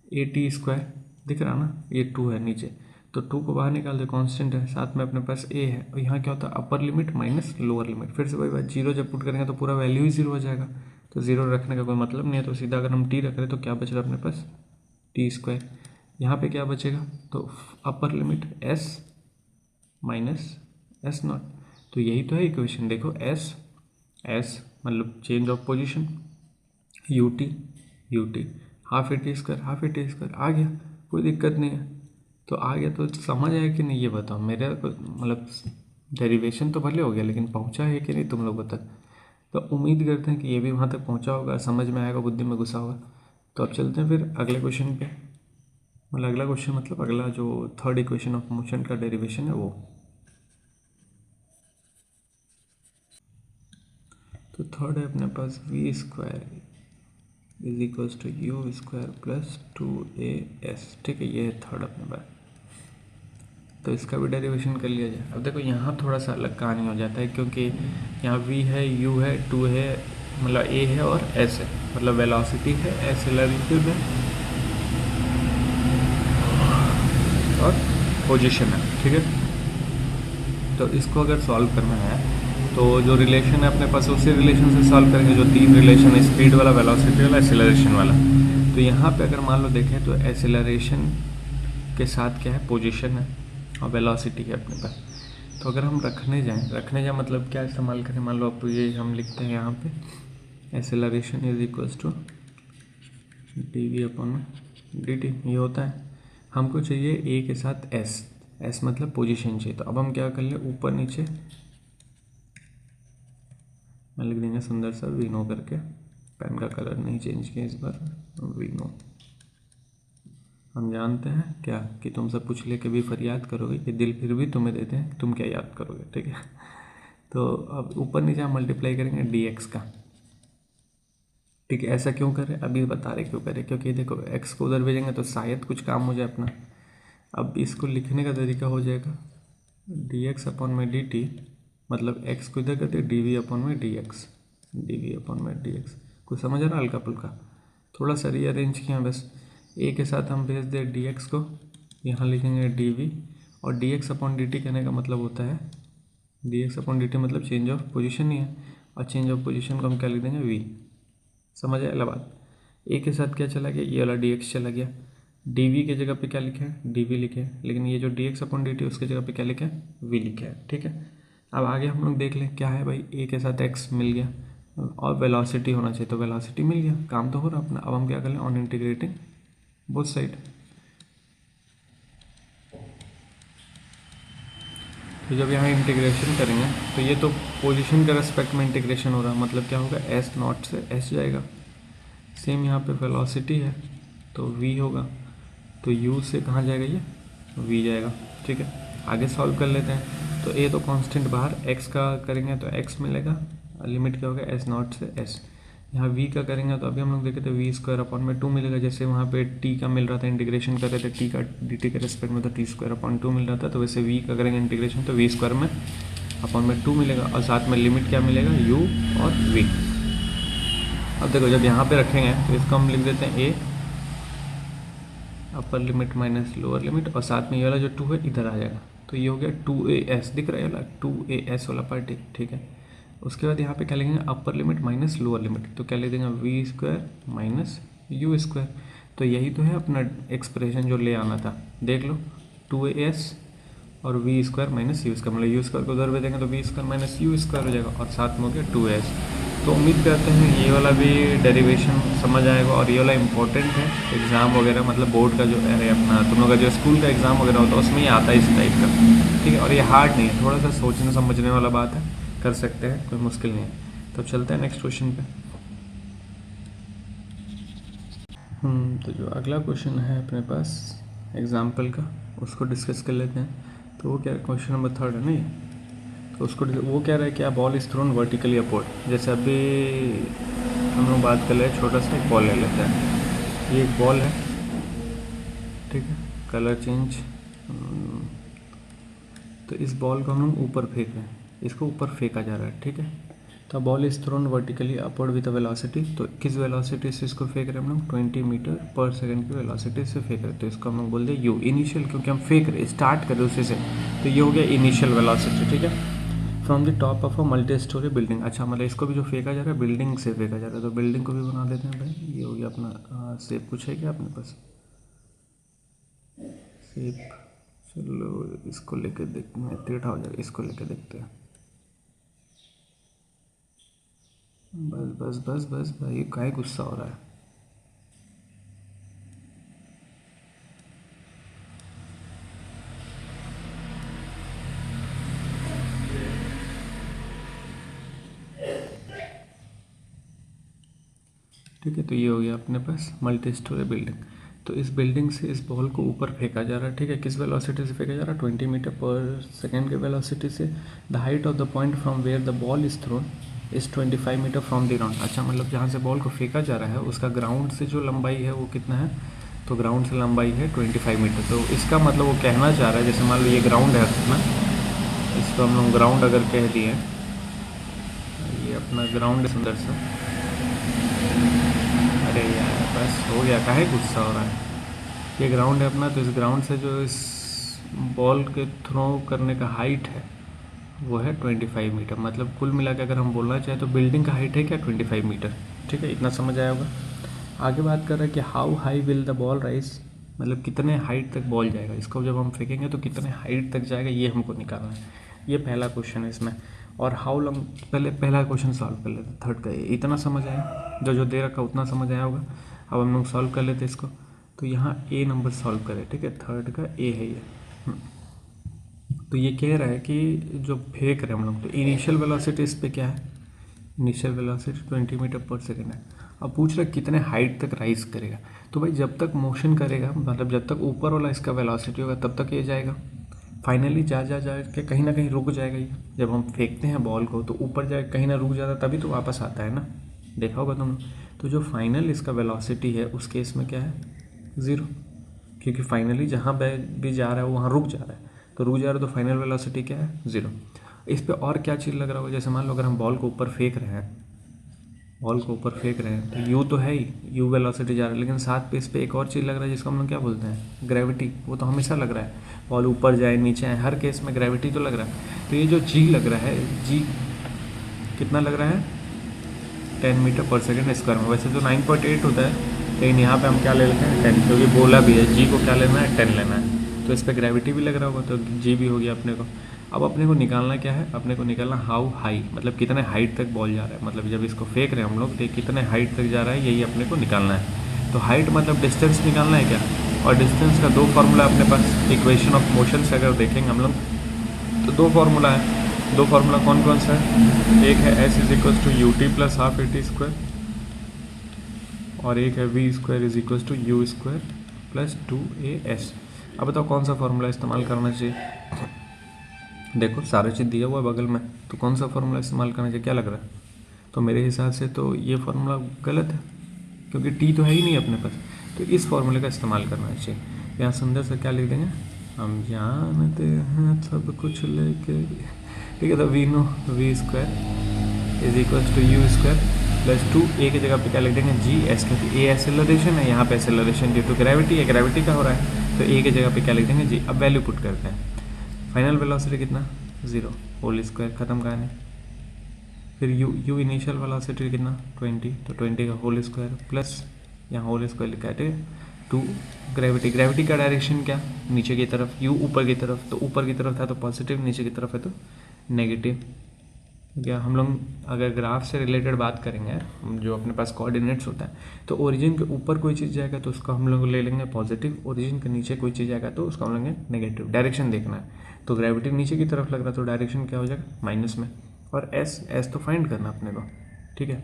ए टी स्क्वायर, दिख रहा ना, ये 2 है नीचे, तो 2 को बाहर निकाल दे, कांस्टेंट है, साथ में अपने पास a है। और यहाँ क्या होता है, अपर लिमिट माइनस लोअर लिमिट, फिर से वही बात, 0 जब पुट करेंगे तो पूरा वैल्यू ही 0 हो जाएगा, तो 0 रखने का कोई मतलब नहीं है। तो सीधा अगर हम t रख रहे तो क्या बच रहा है अपने पास, t स्क्वायर। यहाँ पे क्या बचेगा, तो upper limit s minus s0, तो यही तो है इक्वेशन। देखो s मतलब change of position, ut half A T square आ गया, कोई दिक्कत नहीं है। तो आ गया तो समझ आया कि नहीं ये बताओ, मेरा मतलब डेरिवेशन तो भले हो गया लेकिन पहुंचा है कि नहीं तुम लोगों तक। तो उम्मीद करते हैं कि ये भी वहाँ तक पहुंचा होगा, समझ में आएगा, बुद्धि में घुसा होगा। तो अब चलते हैं फिर अगले क्वेश्चन पे, मतलब अगला क्वेश्चन मतलब अगला जो थर्ड इक्वेशन ऑफ मोशन का डेरिवेशन है वो। तो थर्ड है अपने पास V square is equals to you square plus 2as। ठीक है, ये है थर्ड अपने पास। तो इसका भी डेरिवेशन कर लिया जाए। अब देखो यहाँ थोड़ा सा अलग कहानी हो जाता है, क्योंकि यहाँ v है, u है, 2 है, मतलब a है और s है, मतलब वेलोसिटी है, एक्सेलरेशन है और पोजीशन है। ठीक है, तो इसको अगर सॉल्व करना है तो जो रिलेशन है अपने पास उसी रिलेशन से सॉल्व करेंगे, जो तीन रिलेशन है, स्पीड वाला, वेलोसिटी वाला, एक्सेलरेशन वाला। तो यहाँ पे अगर मान लो देखें तो एक्सेलरेशन के साथ क्या है, पोजीशन है और वेलोसिटी है अपने पास। तो अगर हम रखने जाएं मतलब क्या इस्तेमाल करें, मान लो अब ये हम लिखते हैं यहाँ पे acceleration is equals to dv upon dt। ये होता है, हमको चाहिए a के साथ s मतलब पोजीशन चाहिए। तो अब हम क्या कर ले, ऊपर नीचे मैं लिख देंगे सुंदर सा वीनो करके, पेन का कलर नहीं चेंज किया इस बार, वीनो। हम जानते हैं क्या कि तुमसे पूछ ले के भी फरियाद करोगे, ये दिल फिर भी तुम्हें देते हैं, तुम क्या याद करोगे। ठीक है, तो अब ऊपर नीचे हम मल्टीप्लाई करेंगे dx का। ठीक है, ऐसा क्यों करें, अभी बता रहे क्यों करें, क्योंकि देखो x को उधर भेजेंगे तो शायद कुछ काम हो जाए अपना। अब इसको लिखने का तरीका हो जाएगा dx अपॉन में dt, मतलब x को इधर करते dv अपॉन में dx, dv अपॉन में dx। कुछ समझ आ रहा हल्का फुल्का, थोड़ा सा रीअरेंज किया बस। a के साथ हम भेज दें dx को, यहाँ लिखेंगे dv, और dx अपॉन dt कहने का मतलब होता है, dx अपॉन dt मतलब चेंज ऑफ पोजीशन ही है, और चेंज ऑफ पोजीशन को हम क्या लिख देंगे v। समझ आया बात। a के साथ क्या चला गया, ये वाला dx चला गया, dv के जगह पे क्या लिखे हैं, dv लिखे हैं, लेकिन ये जो dx अपॉन dt उसके जगह पे क्या लिखे हैं, v लिखे हैं। ठीक है, अब आगे हम लोग देख लें क्या है भाई, a के साथ x मिल गया और वेलोसिटी होना चाहिए, तो वेलोसिटी मिल गया, काम तो हो रहा अपना। अब हम क्या कर लें, ऑन इंटीग्रेटिंग बोथ साइड। तो जब यहाँ इंटीग्रेशन करेंगे तो ये तो पोजीशन के रेस्पेक्ट में इंटीग्रेशन हो रहा है, मतलब क्या होगा, s नॉट से s जाएगा। सेम यहाँ पे वेलोसिटी है तो v होगा, तो u से कहाँ जाएगा, ये v जाएगा। ठीक है, आगे सॉल्व कर लेते हैं। तो a तो कांस्टेंट बाहर, x का करेंगे तो x मिलेगा, लिमिट क्या होगा, s नॉट से s। यहाँ v का करेंगे तो अभी हम लोग देखे थे v स्क्वायर अपॉन में 2 मिलेगा, जैसे वहाँ पे t का मिल रहा था, इंटीग्रेशन कर रहे थे t का dt के रेस्पेक्ट में, तो t स्क्वायर अपॉन 2 मिल रहा था। तो वैसे v का करेंगे इंटीग्रेशन तो v स्क्वायर में अपॉन में 2 मिलेगा, और साथ में लिमिट क्या मिलेगा, u और v। अब देखो जब यहाँ पे रखेंगे तो इसको हम लिख देते हैं a upper limit minus lower limit, और साथ में ये वाला जो 2 है इधर आ जाएगा, तो ये हो गया 2as, दिख रहा है वाला 2as वाला पार्ट। ठीक है, उसके बाद यहाँ पे क्या लिखेंगे, upper limit minus lower limit, तो क्या लिख देंगे, V square minus U square. तो यही तो है अपना एक्सप्रेशन जो ले आना था, देख लो 2as और V square minus U square, मतलब यू स्क्वायर को उधर भेज देंगे तो V square minus U square हो जाएगा, और साथ में हो गया 2s। तो उम्मीद करते हैं ये वाला भी डेरिवेशन समझ आएगा, और ये वाला इंपॉर्टेंट है एग्ज़ाम वगैरह, मतलब बोर्ड का जो है अपना, तुम लोग का जो स्कूल का एग्ज़ाम वगैरह होता है उसमें ही आता है इस टाइप का। ठीक है, और ये हार्ड नहीं है, थोड़ा सा सोचने समझने वाला बात है, कर सकते हैं, कोई मुश्किल नहीं है। तो चलते हैं नेक्स्ट क्वेश्चन पे। तो जो अगला क्वेश्चन है अपने पास एग्जाम्पल का, उसको डिस्कस कर लेते हैं। तो वो क्या, क्वेश्चन नंबर 3 है नहीं, तो उसको वो कह रहा है कि ball is thrown vertically upward. जैसे अभी हम लोग बात कर रहे हैं, छोटा सा एक बॉल ले लेते हैं, ये एक बॉल है। ठीक है, कलर चेंज, तो इस बॉल को हम लोग ऊपर फेंक रहे हैं, इसको ऊपर फेंका जा रहा है। ठीक है, तो ball is thrown vertically upward with velocity, तो किस वेलोसिटी से इसको फेंक रहे हैं हम लोग, 20 मीटर पर सेकंड की वेलोसिटी से फेंक रहे हैं, तो इसको हम लोग बोल दें यू इनिशियल, क्योंकि हम फेंक रहे स्टार्ट कर रहे उसी से, तो ये हो गया इनिशियल वेलोसिटी। ठीक है, from the top of a multi storey building. अच्छा, मतलब इसको भी जो फेंका जा रहा है बिल्डिंग से फेंका जा रहा है, तो बिल्डिंग को भी बना देते हैं भाई। ये हो गया अपना शेप, कुछ है क्या अपने पास शेप, चलो इसको लेके देखते हैं, टेढ़ा हो जाएगा, इसको लेके देखते हैं। बस बस बस बस भाई, काय गुस्सा हो रहा है। ठीक है, तो ये हो गया अपने पास मल्टी स्टोरी बिल्डिंग। तो इस बिल्डिंग से इस बॉल को ऊपर फेंका जा रहा है। ठीक है, किस वेलोसिटी से फेंका जा रहा है, 20 मीटर पर सेकेंड के वेलोसिटी से। The height of the point from where the ball is thrown is 25 metre from the ground. अच्छा, मतलब जहाँ से बॉल को फेंका जा रहा है उसका ग्राउंड से जो लंबाई है वो कितना है, तो ग्राउंड से लंबाई है 25 मीटर। तो इसका मतलब वो कहना चाह रहा है, जैसे मान लो ये ग्राउंड है अपना, इसको हम लोग ग्राउंड अगर कह दिए, ये अपना ग्राउंड है सुंदर सा। अरे यार बस हो गया, काहे गुस्सा हो रहा है। ये ग्राउंड है अपना, तो इस ग्राउंड से जो इस बॉल के थ्रो करने का हाइट है वो है 25 मीटर। मतलब कुल मिला के अगर हम बोलना चाहें तो बिल्डिंग का हाइट है क्या, 25 मीटर। ठीक है, इतना समझ आया होगा। आगे बात कर रहे हैं कि how high will the ball rise, मतलब कितने हाइट तक बॉल जाएगा, इसको जब हम फेंकेंगे तो कितने हाइट तक जाएगा, ये हमको निकालना है। ये पहला क्वेश्चन है इसमें। और हाउ लॉन्ग, पहले पहला क्वेश्चन सॉल्व कर लेते, थर्ड का इतना समझ आया, जो दे रखा उतना समझ आया होगा। अब हम लोग सॉल्व कर लेते इसको। तो यहाँ ए नंबर सॉल्व करें, ठीक है, थर्ड का ए है ये। तो ये कह रहा है कि जो फेंक रहे हैं हम लोग, तो इनिशियल वेलोसिटी इस पर क्या है, इनिशियल वेलोसिटी 20 मीटर पर सेकेंड है। अब पूछ रहा है कितने हाइट तक राइज करेगा। तो भाई जब तक मोशन करेगा, मतलब जब तक ऊपर वाला इसका वेलोसिटी होगा तब तक ये जाएगा। फाइनली जा के कहीं ना कहीं रुक जाएगा ये। जब हम फेंकते हैं बॉल को तो ऊपर जाए कहीं ना रुक जाता, तभी तो वापस आता है ना, देखा होगा तुम। तो जो फाइनल इसका वेलोसिटी है उस केस में क्या है, 0, क्योंकि फाइनली जहाँ भी जा रहा है वो वहाँ रुक जा रहा है। तो रुक जा रहा है तो फाइनल वेलोसिटी क्या है, 0। इस पे और क्या चीज़ लग रहा होगा, जैसे मान लो अगर हम बॉल को ऊपर फेंक रहे हैं, बॉल को ऊपर फेंक रहे हैं तो यू तो है ही, यू वेलोसिटी जा रहा है, लेकिन साथ पे इस पे एक और चीज़ लग रहा है जिसको हम लोग क्या बोलते हैं, ग्रेविटी। वो तो हमेशा लग रहा है, बॉल ऊपर जाए नीचे आए, हर केस में ग्रेविटी तो लग रहा है। तो ये जो जी लग रहा है, जी कितना लग रहा है, 10 मीटर पर सेकेंड स्क्वायर में। वैसे तो 9.8 होता है, लेकिन यहाँ पे हम क्या ले लेते हैं, 10, क्योंकि बोला भी है जी को क्या लेना है, 10 लेना है। तो इस पर ग्रेविटी भी लग रहा होगा, तो जी भी हो गया अपने को। अब अपने को निकालना क्या है, अपने को निकालना हाउ हाई, मतलब कितने हाइट तक बॉल जा रहा है। मतलब जब इसको फेंक रहे हैं हम लोग तो कितने हाइट तक जा रहा है, यही अपने को निकालना है। तो हाइट मतलब डिस्टेंस निकालना है क्या, और डिस्टेंस का 2 फार्मूला अपने पास, इक्वेशन ऑफ मोशन से अगर देखेंगे हम लोग तो 2 फार्मूला है। 2 फार्मूला कौन कौन सा है, एक है s is equal to U T plus half A T square, और एक है v square is equal to you square plus 2as। अब बताओ कौन सा फार्मूला इस्तेमाल करना चाहिए। देखो सारा चीज़ दिया हुआ है बगल में, तो कौन सा फार्मूला इस्तेमाल करना चाहिए, क्या लग रहा है। तो मेरे हिसाब से तो ये फार्मूला गलत है, क्योंकि टी तो है ही नहीं अपने पास। तो इस फार्मूले का इस्तेमाल करना चाहिए। यहाँ सुंदर से क्या लिख देंगे, हम जानते हैं सब कुछ लेके, ठीक है। तो we know V square is equal to you square plus 2 A की जगह पे क्या लिख देंगे, जी एस, क्योंकि ए एक्सेलरेशन है, यहाँ पे एक्सेलरेशन ड्यू टू ग्रेविटी है, ग्रेविटी का हो रहा है, तो ए की जगह पे क्या लिख देंगे, जी। अब वैल्यू पुट करते हैं, फाइनल वेलोसिटी कितना, 0, होल स्क्वायर, खत्म कहानी। फिर यू इनिशियल वेलोसिटी कितना, 20, तो 20 का होल स्क्वायर प्लस यहाँ होल स्क्वायर लिखा है, ठीक है, 2 ग्रेविटी। ग्रेविटी का डायरेक्शन क्या, नीचे की तरफ, यू ऊपर की तरफ, तो ऊपर की तरफ था तो पॉजिटिव, नीचे की तरफ है तो नेगेटिव। क्या हम लोग अगर ग्राफ से रिलेटेड बात करेंगे, जो अपने पास कोऑर्डिनेट्स होता है, तो ओरिजिन के ऊपर कोई चीज़ जाएगा तो उसको हम लोग ले लेंगे पॉजिटिव, ओरिजिन के नीचे कोई चीज़ जाएगा तो उसको हम लेंगे नेगेटिव। डायरेक्शन देखना है, तो ग्रेविटी नीचे की तरफ लग रहा है तो डायरेक्शन क्या हो जाएगा, माइनस में। और एस तो फाइंड करना अपने को, ठीक है,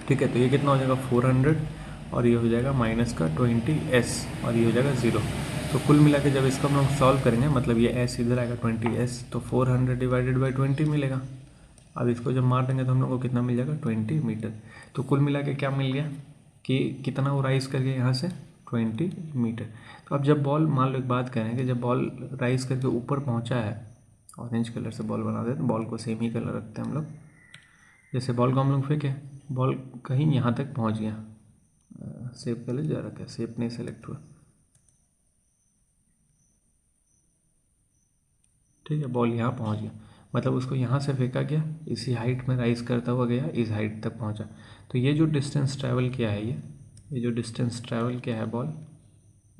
ठीक है। तो ये कितना हो जाएगा 400, और ये हो जाएगा माइनस का 20s, और ये हो जाएगा 0। तो कुल मिला के जब इसको हम लोग सॉल्व करेंगे, मतलब ये s इधर आएगा 20s, तो 400 डिवाइडेड बाई 20 मिलेगा। अब इसको जब मार देंगे तो हम लोग को कितना मिल जाएगा, 20 मीटर। तो कुल मिला के क्या मिल गया कि कितना वो राइज करके यहाँ से 20 मीटर। तो अब जब बॉल, मान लो एक बात करें कि जब बॉल राइज करके ऊपर पहुँचा है, ऑरेंज कलर से बॉल बना देते हैं, बॉल को सेम ही कलर रखते हैं हम लोग। जैसे बॉल को हम लोग फेंके, बॉल कहीं यहाँ तक पहुँच गया, सेप कलर जा रखा है, सेप नहीं सेलेक्ट हुआ, ठीक है। बॉल यहाँ पहुँच गया, मतलब उसको यहाँ से फेंका गया, इसी हाइट में राइज करता हुआ गया, इस हाइट तक पहुँचा। तो ये जो डिस्टेंस ट्रैवल किया है, ये जो डिस्टेंस ट्रैवल किया है बॉल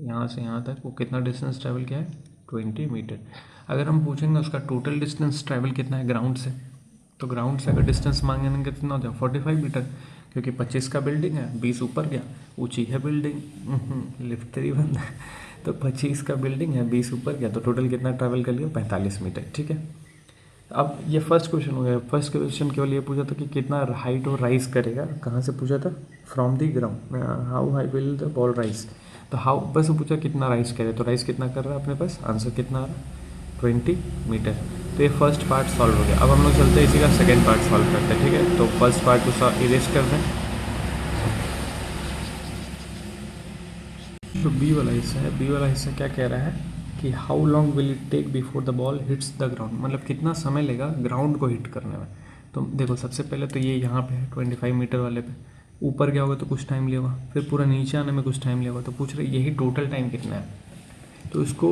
यहाँ से यहाँ तक, वो कितना डिस्टेंस ट्रैवल किया है, 20 मीटर। अगर हम पूछेंगे उसका टोटल डिस्टेंस ट्रैवल कितना है ग्राउंड से, तो ग्राउंड से अगर डिस्टेंस मांगेंगे कितना हो जाए, 45 मीटर, क्योंकि 25 का बिल्डिंग है, 20 ऊपर गया, ऊंची है बिल्डिंग, लिफ्ट तेरी बंद है, तो 25 का बिल्डिंग है, 20 ऊपर गया, तो टोटल कितना ट्रैवल कर लिया, 45 मीटर, ठीक है। अब ये फर्स्ट क्वेश्चन हो गया। फर्स्ट क्वेश्चन केवल ये पूछा था कि कितना हाइट और राइज करेगा, कहाँ से पूछा था, from the ground, how high will the ball rise. तो हाउ बस पूछा कितना राइज करे, तो राइज कितना कर रहा है अपने पास, आंसर कितना आ रहा है, 20 मीटर। तो ये फर्स्ट पार्ट सॉल्व हो गया। अब हम लोग चलते हैं इसी का सेकेंड पार्ट सॉल्व करते हैं, ठीक है। तो फर्स्ट पार्ट को इरेज कर दें। जो बी वाला हिस्सा है, बी वाला हिस्सा क्या कह रहा है कि how long will it take before the ball hits the ground, मतलब कितना समय लेगा ग्राउंड को हिट करने में। तो देखो सबसे पहले तो ये यहाँ पे है 25 मीटर वाले पे, ऊपर गया होगा तो कुछ टाइम लिया होगा, फिर पूरा नीचे आने में कुछ टाइम लिया होगा। तो पूछ रहे यही टोटल टाइम कितना है। तो इसको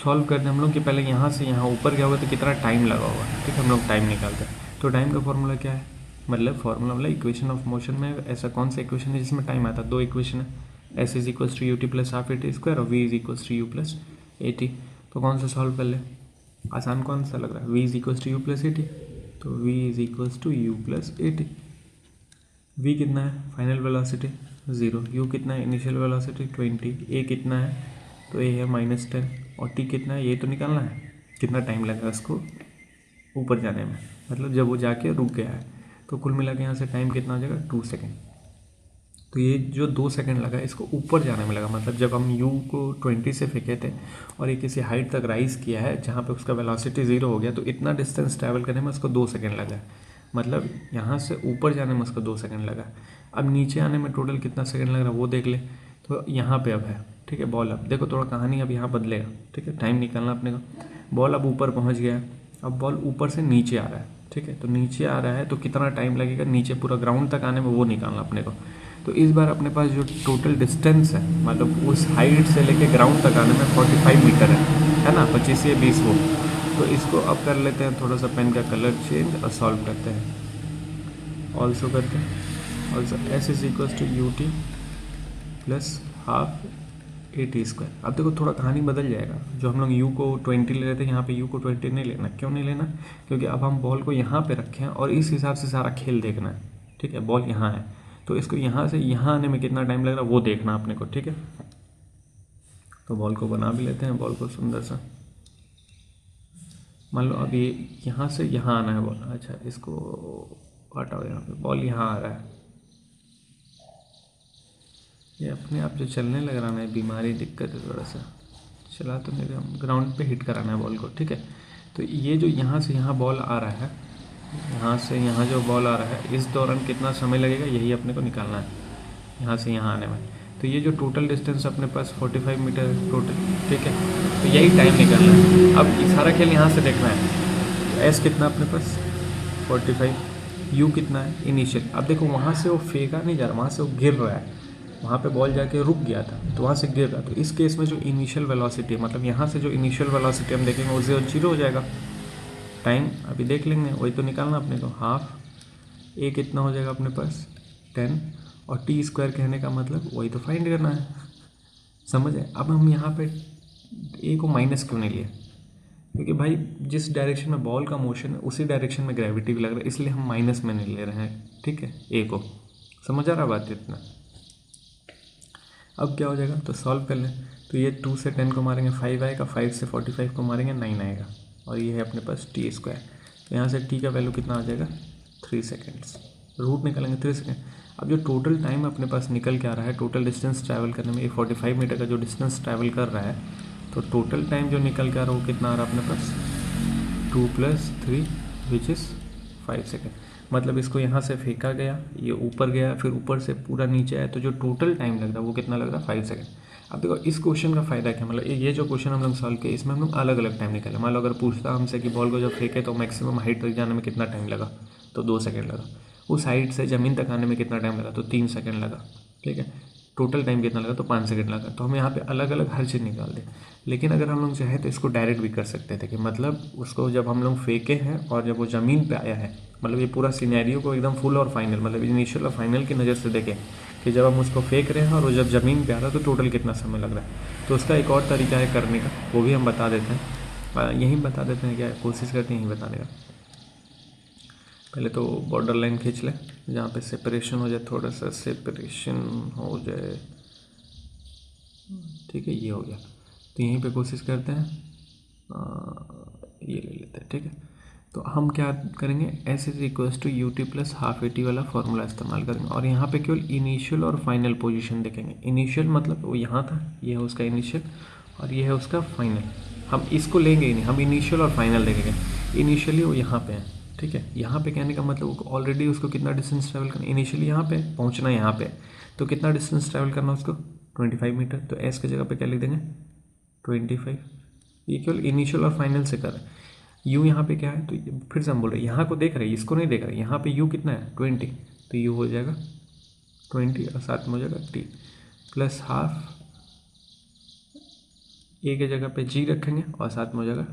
सॉल्व करते हैं हम लोग कि पहले यहाँ से यहाँ ऊपर गया होगा तो कितना टाइम लगा होगा, ठीक है। हम लोग टाइम निकालते हैं। तो टाइम का फॉर्मूला क्या है, मतलब फॉर्मूला मतलब इक्वेशन ऑफ मोशन में ऐसा कौन सा इक्वेशन है जिसमें टाइम आता है। दो इक्वेशन है, S is equals to U T plus half A T square और V is equals to you plus A T. तो कौन सा सॉल्व कर ले, आसान कौन सा लग रहा है, V is equals to you plus A T. तो V is equals to you plus A T. V कितना है, फाइनल वेलोसिटी 0, यू कितना है, इनिशियल वेलोसिटी 20, ए कितना है, तो ए है -10 और टी कितना है, ये तो निकालना है कितना टाइम लगेगा इसको ऊपर जाने में, मतलब जब वो जाके रुक गया है। तो कुल मिला के यहाँ से टाइम कितना हो जाएगा 2 सेकेंड। तो ये जो 2 सेकंड लगा इसको ऊपर जाने में लगा, मतलब जब हम u को 20 से फेंके थे और ये किसी हाइट तक राइज किया है जहाँ पे उसका वेलोसिटी 0 हो गया, तो इतना डिस्टेंस ट्रैवल करने में उसको 2 सेकंड लगा है, मतलब यहाँ से ऊपर जाने में उसको 2 सेकंड लगा। अब नीचे आने में टोटल कितना सेकंड लग रहा है वो देख ले। तो यहाँ पे अब है, ठीक है, बॉल अब देखो थोड़ा कहानी अब यहाँ बदलेगा, ठीक है, टाइम निकालना अपने का। बॉल अब ऊपर पहुँच गया, अब बॉल ऊपर से नीचे आ रहा है, ठीक है। तो नीचे आ रहा है तो कितना टाइम लगेगा नीचे पूरा ग्राउंड तक आने में, वो निकालना अपने को। तो इस बार अपने पास जो टोटल डिस्टेंस है, मतलब उस हाइट से लेके ग्राउंड तक आने में 45 मीटर है ना, 25 या 20 वो। तो इसको अब कर लेते हैं थोड़ा सा पेन का कलर चेंज और सॉल्व करते हैं। ऑल्सो करते हैं, also S is equals to U T plus half A T square. अब देखो थोड़ा कहानी बदल जाएगा, जो हम लोग u को 20 ले रहे थे यहाँ पे u को 20 नहीं लेना। क्यों नहीं लेना, क्योंकि अब हम बॉल को यहाँ पे रखे हैं और इस हिसाब से सारा खेल देखना है, ठीक है। बॉल यहाँ है तो इसको यहाँ से यहाँ आने में कितना टाइम लग रहा है वो देखना अपने को, ठीक है। तो बॉल को बना भी लेते हैं, बॉल को सुंदर सा। मान लो अब ये यहाँ से यहाँ आना है बॉल, अच्छा इसको हटाओ, यहाँ पे बॉल यहाँ आ रहा है, ये अपने आप जो चलने लग रहा है, बीमारी दिक्कत है थोड़ा सा, चला तो नहीं रहा, ग्राउंड पे हिट कराना है बॉल को, ठीक है। तो ये जो यहाँ से यहाँ बॉल आ रहा है, यहाँ से यहाँ जो बॉल आ रहा है, इस दौरान कितना समय लगेगा यही अपने को निकालना है यहाँ से यहाँ आने में। तो ये जो टोटल डिस्टेंस अपने पास 45 मीटर टोटल, ठीक है, तो यही टाइम निकालना है। अब सारा खेल यहाँ से देखना है, एस कितना अपने पास 45, यू कितना है इनिशियल। अब देखो वहाँ से वो फेंका नहीं जा रहा, वहाँ से वो गिर रहा है, वहाँ पे बॉल जाके रुक गया था तो वहाँ से गिर रहा। तो इस केस में जो इनिशियल वेलोसिटी है, मतलब यहाँ से जो इनिशियल वेलोसिटी हम देखेंगे वो 0 हो जाएगा। टाइम अभी देख लेंगे, वही तो निकालना अपने को, हाफ ए कितना हो जाएगा अपने पास 10 और टी स्क्वायर कहने का मतलब वही तो फाइंड करना है, समझ है। अब हम यहाँ पे ए को माइनस क्यों नहीं लिए, क्योंकि भाई जिस डायरेक्शन में बॉल का मोशन है उसी डायरेक्शन में ग्रेविटी भी लग रहा है, इसलिए हम माइनस में नहीं ले रहे हैं, ठीक है। ए को समझ आ रहा बात इतना। अब क्या हो जाएगा, तो सॉल्व कर लें। तो ये 2 से 10 को मारेंगे 5 आएगा, 5 से 45 को मारेंगे 9 आएगा, और ये है अपने पास टी स्क्वायर। तो यहाँ से टी का वैल्यू कितना आ जाएगा 3 सेकेंड्स, रूट निकालेंगे 3 सेकेंड। अब जो टोटल टाइम अपने पास निकल के आ रहा है टोटल डिस्टेंस ट्रैवल करने में, ये 45 मीटर का जो डिस्टेंस ट्रैवल कर रहा है, तो टोटल टाइम जो निकल के आ रहा है वो कितना आ रहा है अपने पास 2 + 3 विच इज़ 5 सेकेंड। मतलब इसको यहाँ से फेंका गया, ये ऊपर गया, फिर ऊपर से पूरा नीचे आया, तो जो टोटल टाइम लग रहा है वो कितना लग रहा है 5 सेकेंड। अब देखो इस क्वेश्चन का फायदा क्या, मतलब ये जो क्वेश्चन हम लोग सॉल्व किए इसमें हम लोग अलग अलग टाइम निकाले। मान लो अगर पूछता हमसे कि बॉल को जब फेंके तो मैक्सिमम हाइट तक जाने में कितना टाइम लगा, तो 2 सेकेंड लगा। उस हाइट से ज़मीन तक आने में कितना टाइम लगा, तो 3 सेकेंड लगा, ठीक है। टोटल टाइम कितना लगा, तो 5 सेकेंड लगा। तो हम यहाँ पे अलग अलग हर चीज़ निकाल दें। लेकिन अगर हम लोग चाहे तो इसको डायरेक्ट भी कर सकते थे कि मतलब उसको जब हम लोग फेंके हैं और जब वो ज़मीन पे आया है, मतलब ये पूरा सिनेरियो को एकदम फुल और फाइनल, मतलब इनिशियल और फाइनल की नज़र से देखें कि जब हम उसको फेंक रहे हैं और वो जब ज़मीन पे आ रहा है तो टोटल कितना समय लग रहा है। तो उसका एक और तरीका है करने का, वो भी हम बता देते हैं, यहीं बता देते हैं, क्या कोशिश करते हैं यहीं बताने का। पहले तो बॉर्डर लाइन खींच लें जहाँ पे सेपरेशन हो जाए, थोड़ा सा सेपरेशन हो जाए, ठीक है, ये हो गया। तो यहीं पे कोशिश करते हैं, ये ले लेते हैं, ठीक है। तो हम क्या करेंगे, S is equals to U T plus half A T वाला फॉर्मूला इस्तेमाल करेंगे, और यहाँ पे केवल इनिशियल और फाइनल पोजीशन देखेंगे। इनिशियल मतलब वो यहाँ था, ये है उसका इनिशियल, और ये है उसका फाइनल। हम इसको लेंगे ही नहीं, हम इनिशियल और फाइनल देखेंगे। इनिशियली वो यहाँ पे है, ठीक है। यहाँ पे कहने का मतलब ऑलरेडी उसको कितना डिस्टेंस ट्रैवल करना, इनिशियली यहाँ पे पहुँचना यहाँ पे, तो कितना डिस्टेंस ट्रैवल करना उसको 25 मीटर। तो एस की जगह पे क्या लिख देंगे 25। ये केवल इनिशियल और फाइनल से कर रहे हैं। यू यहाँ पे क्या है, तो फिर से हम बोल रहे हैं यहाँ को देख रहे हैं, इसको नहीं देख रहे। यहाँ पे यू कितना है 20, तो यू हो जाएगा 20 और साथ में हो जाएगा टी प्लस हाफ। ए के जगह पे जी रखेंगे और साथ में हो जाएगा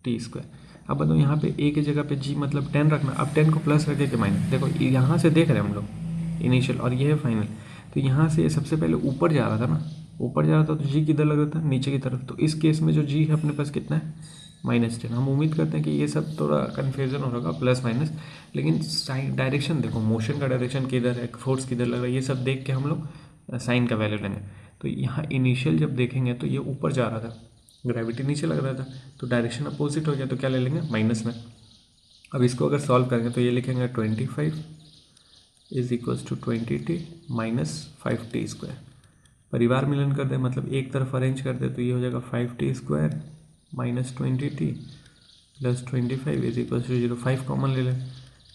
टी स्क्वायर। अब बताओ यहाँ पे ए की जगह पे जी मतलब 10 रखना। अब 10 को प्लस रखे कि माइनस, देखो यहाँ से देख रहे हैं हम लोग इनिशियल और ये है फाइनल। तो यहाँ से सबसे पहले ऊपर जा रहा था ना, ऊपर जा रहा था तो जी किधर लग रहा था, नीचे की तरफ। तो इस केस में जो जी है अपने पास कितना है -10। हम उम्मीद करते हैं कि ये सब थोड़ा कन्फ्यूजन हो रहा प्लस माइनस, लेकिन साइन डायरेक्शन देखो, मोशन का डायरेक्शन किधर है, फोर्स किधर लग रहा है, ये सब देख के हम लोग साइन का वैल्यू लेंगे। तो यहाँ इनिशियल जब देखेंगे तो ये ऊपर जा रहा था, ग्रेविटी नीचे लग रहा था, तो डायरेक्शन अपोजिट हो गया, तो क्या ले लेंगे माइनस में। अब इसको अगर सॉल्व करेंगे तो ये लिखेंगे 25 is equals to 20t minus 5t square. परिवार मिलन कर दे, मतलब एक तरफ अरेंज कर दे, तो ये हो जाएगा 5t square minus 20t plus 25 is equals to 0। 5 common ले लें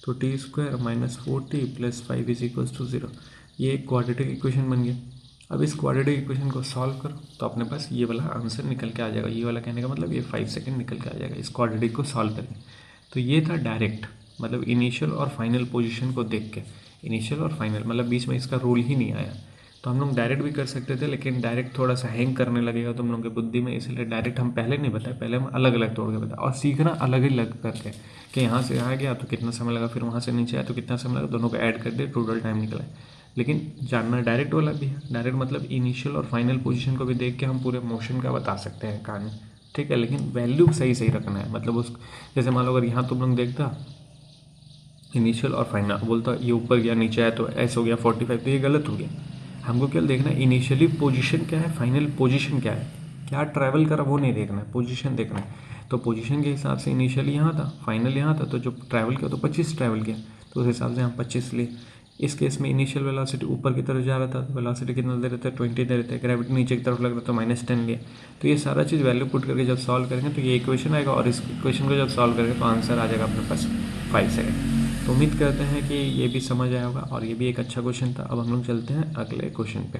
तो t square minus 4t plus 5 is equals to 0। ये एक क्वाड्रेटिक इक्वेशन बन गया। अब इस क्वाड्रेटिक इक्वेशन को सॉल्व करो तो अपने पास ये वाला आंसर निकल के आ जाएगा। ये वाला कहने का मतलब ये 5 सेकंड निकल के आ जाएगा इस क्वाड्रेटिक को सॉल्व करके। तो ये था डायरेक्ट, मतलब इनिशियल और फाइनल पोजीशन को देख के। इनिशियल और फाइनल मतलब बीच में इसका रूल ही नहीं आया। तो हम लोग डायरेक्ट भी कर सकते थे, लेकिन डायरेक्ट थोड़ा सा हैंग करने लगेगा तुम लोगों की बुद्धि में, इसलिए डायरेक्ट हम पहले नहीं बताए, पहले हम अलग अलग तोड़ के बताए। और सीखना अलग ही लग करके कि यहाँ से आ गया तो कितना समय लगा, फिर वहाँ से नीचे आया तो कितना समय लगा, दोनों को ऐड कर दे टोटल टाइम निकला। लेकिन जानना डायरेक्ट वाला भी है। डायरेक्ट मतलब इनिशियल और फाइनल पोजीशन को भी देख के हम पूरे मोशन का बता सकते हैं कहानी, ठीक है। लेकिन वैल्यू सही सही रखना है, मतलब उस जैसे मान लो अगर यहाँ तुम लोग देखता इनिशियल और फाइनल, बोलता ये ऊपर गया नीचे आया तो ऐसा हो गया 45, तो ये गलत हो गया। हमको केवल देखना है इनिशियली पोजीशन क्या है, फाइनल पोजीशन क्या है, क्या ट्रैवल करा वो नहीं देखना है, पोजीशन देखना है। तो पोजीशन के हिसाब से इनिशियली यहाँ था, फाइनल यहाँ था, तो जो ट्रैवल किया तो 25 ट्रैवल किया, तो उस हिसाब से हम 25 लिए। इस केस में इनिशियल वेलोसिटी ऊपर की तरफ जा रहा था, तो वेलोसिटी कितना दे रहे थे 20 दे रहे थे, ग्रेविटी नीचे की तरफ लग रहा था तो -10 लिया। तो ये सारा चीज़ वैल्यू पुट करके जब सॉल्व करेंगे तो ये इक्वेशन आएगा, और इस इक्वेशन को जब सॉल्व करेंगे तो आंसर आ जाएगा अपने पास 5 सेकेंड। तो उम्मीद करते हैं कि ये भी समझ आया होगा, और ये भी एक अच्छा क्वेश्चन था। अब हम लोग चलते हैं अगले क्वेश्चन पे।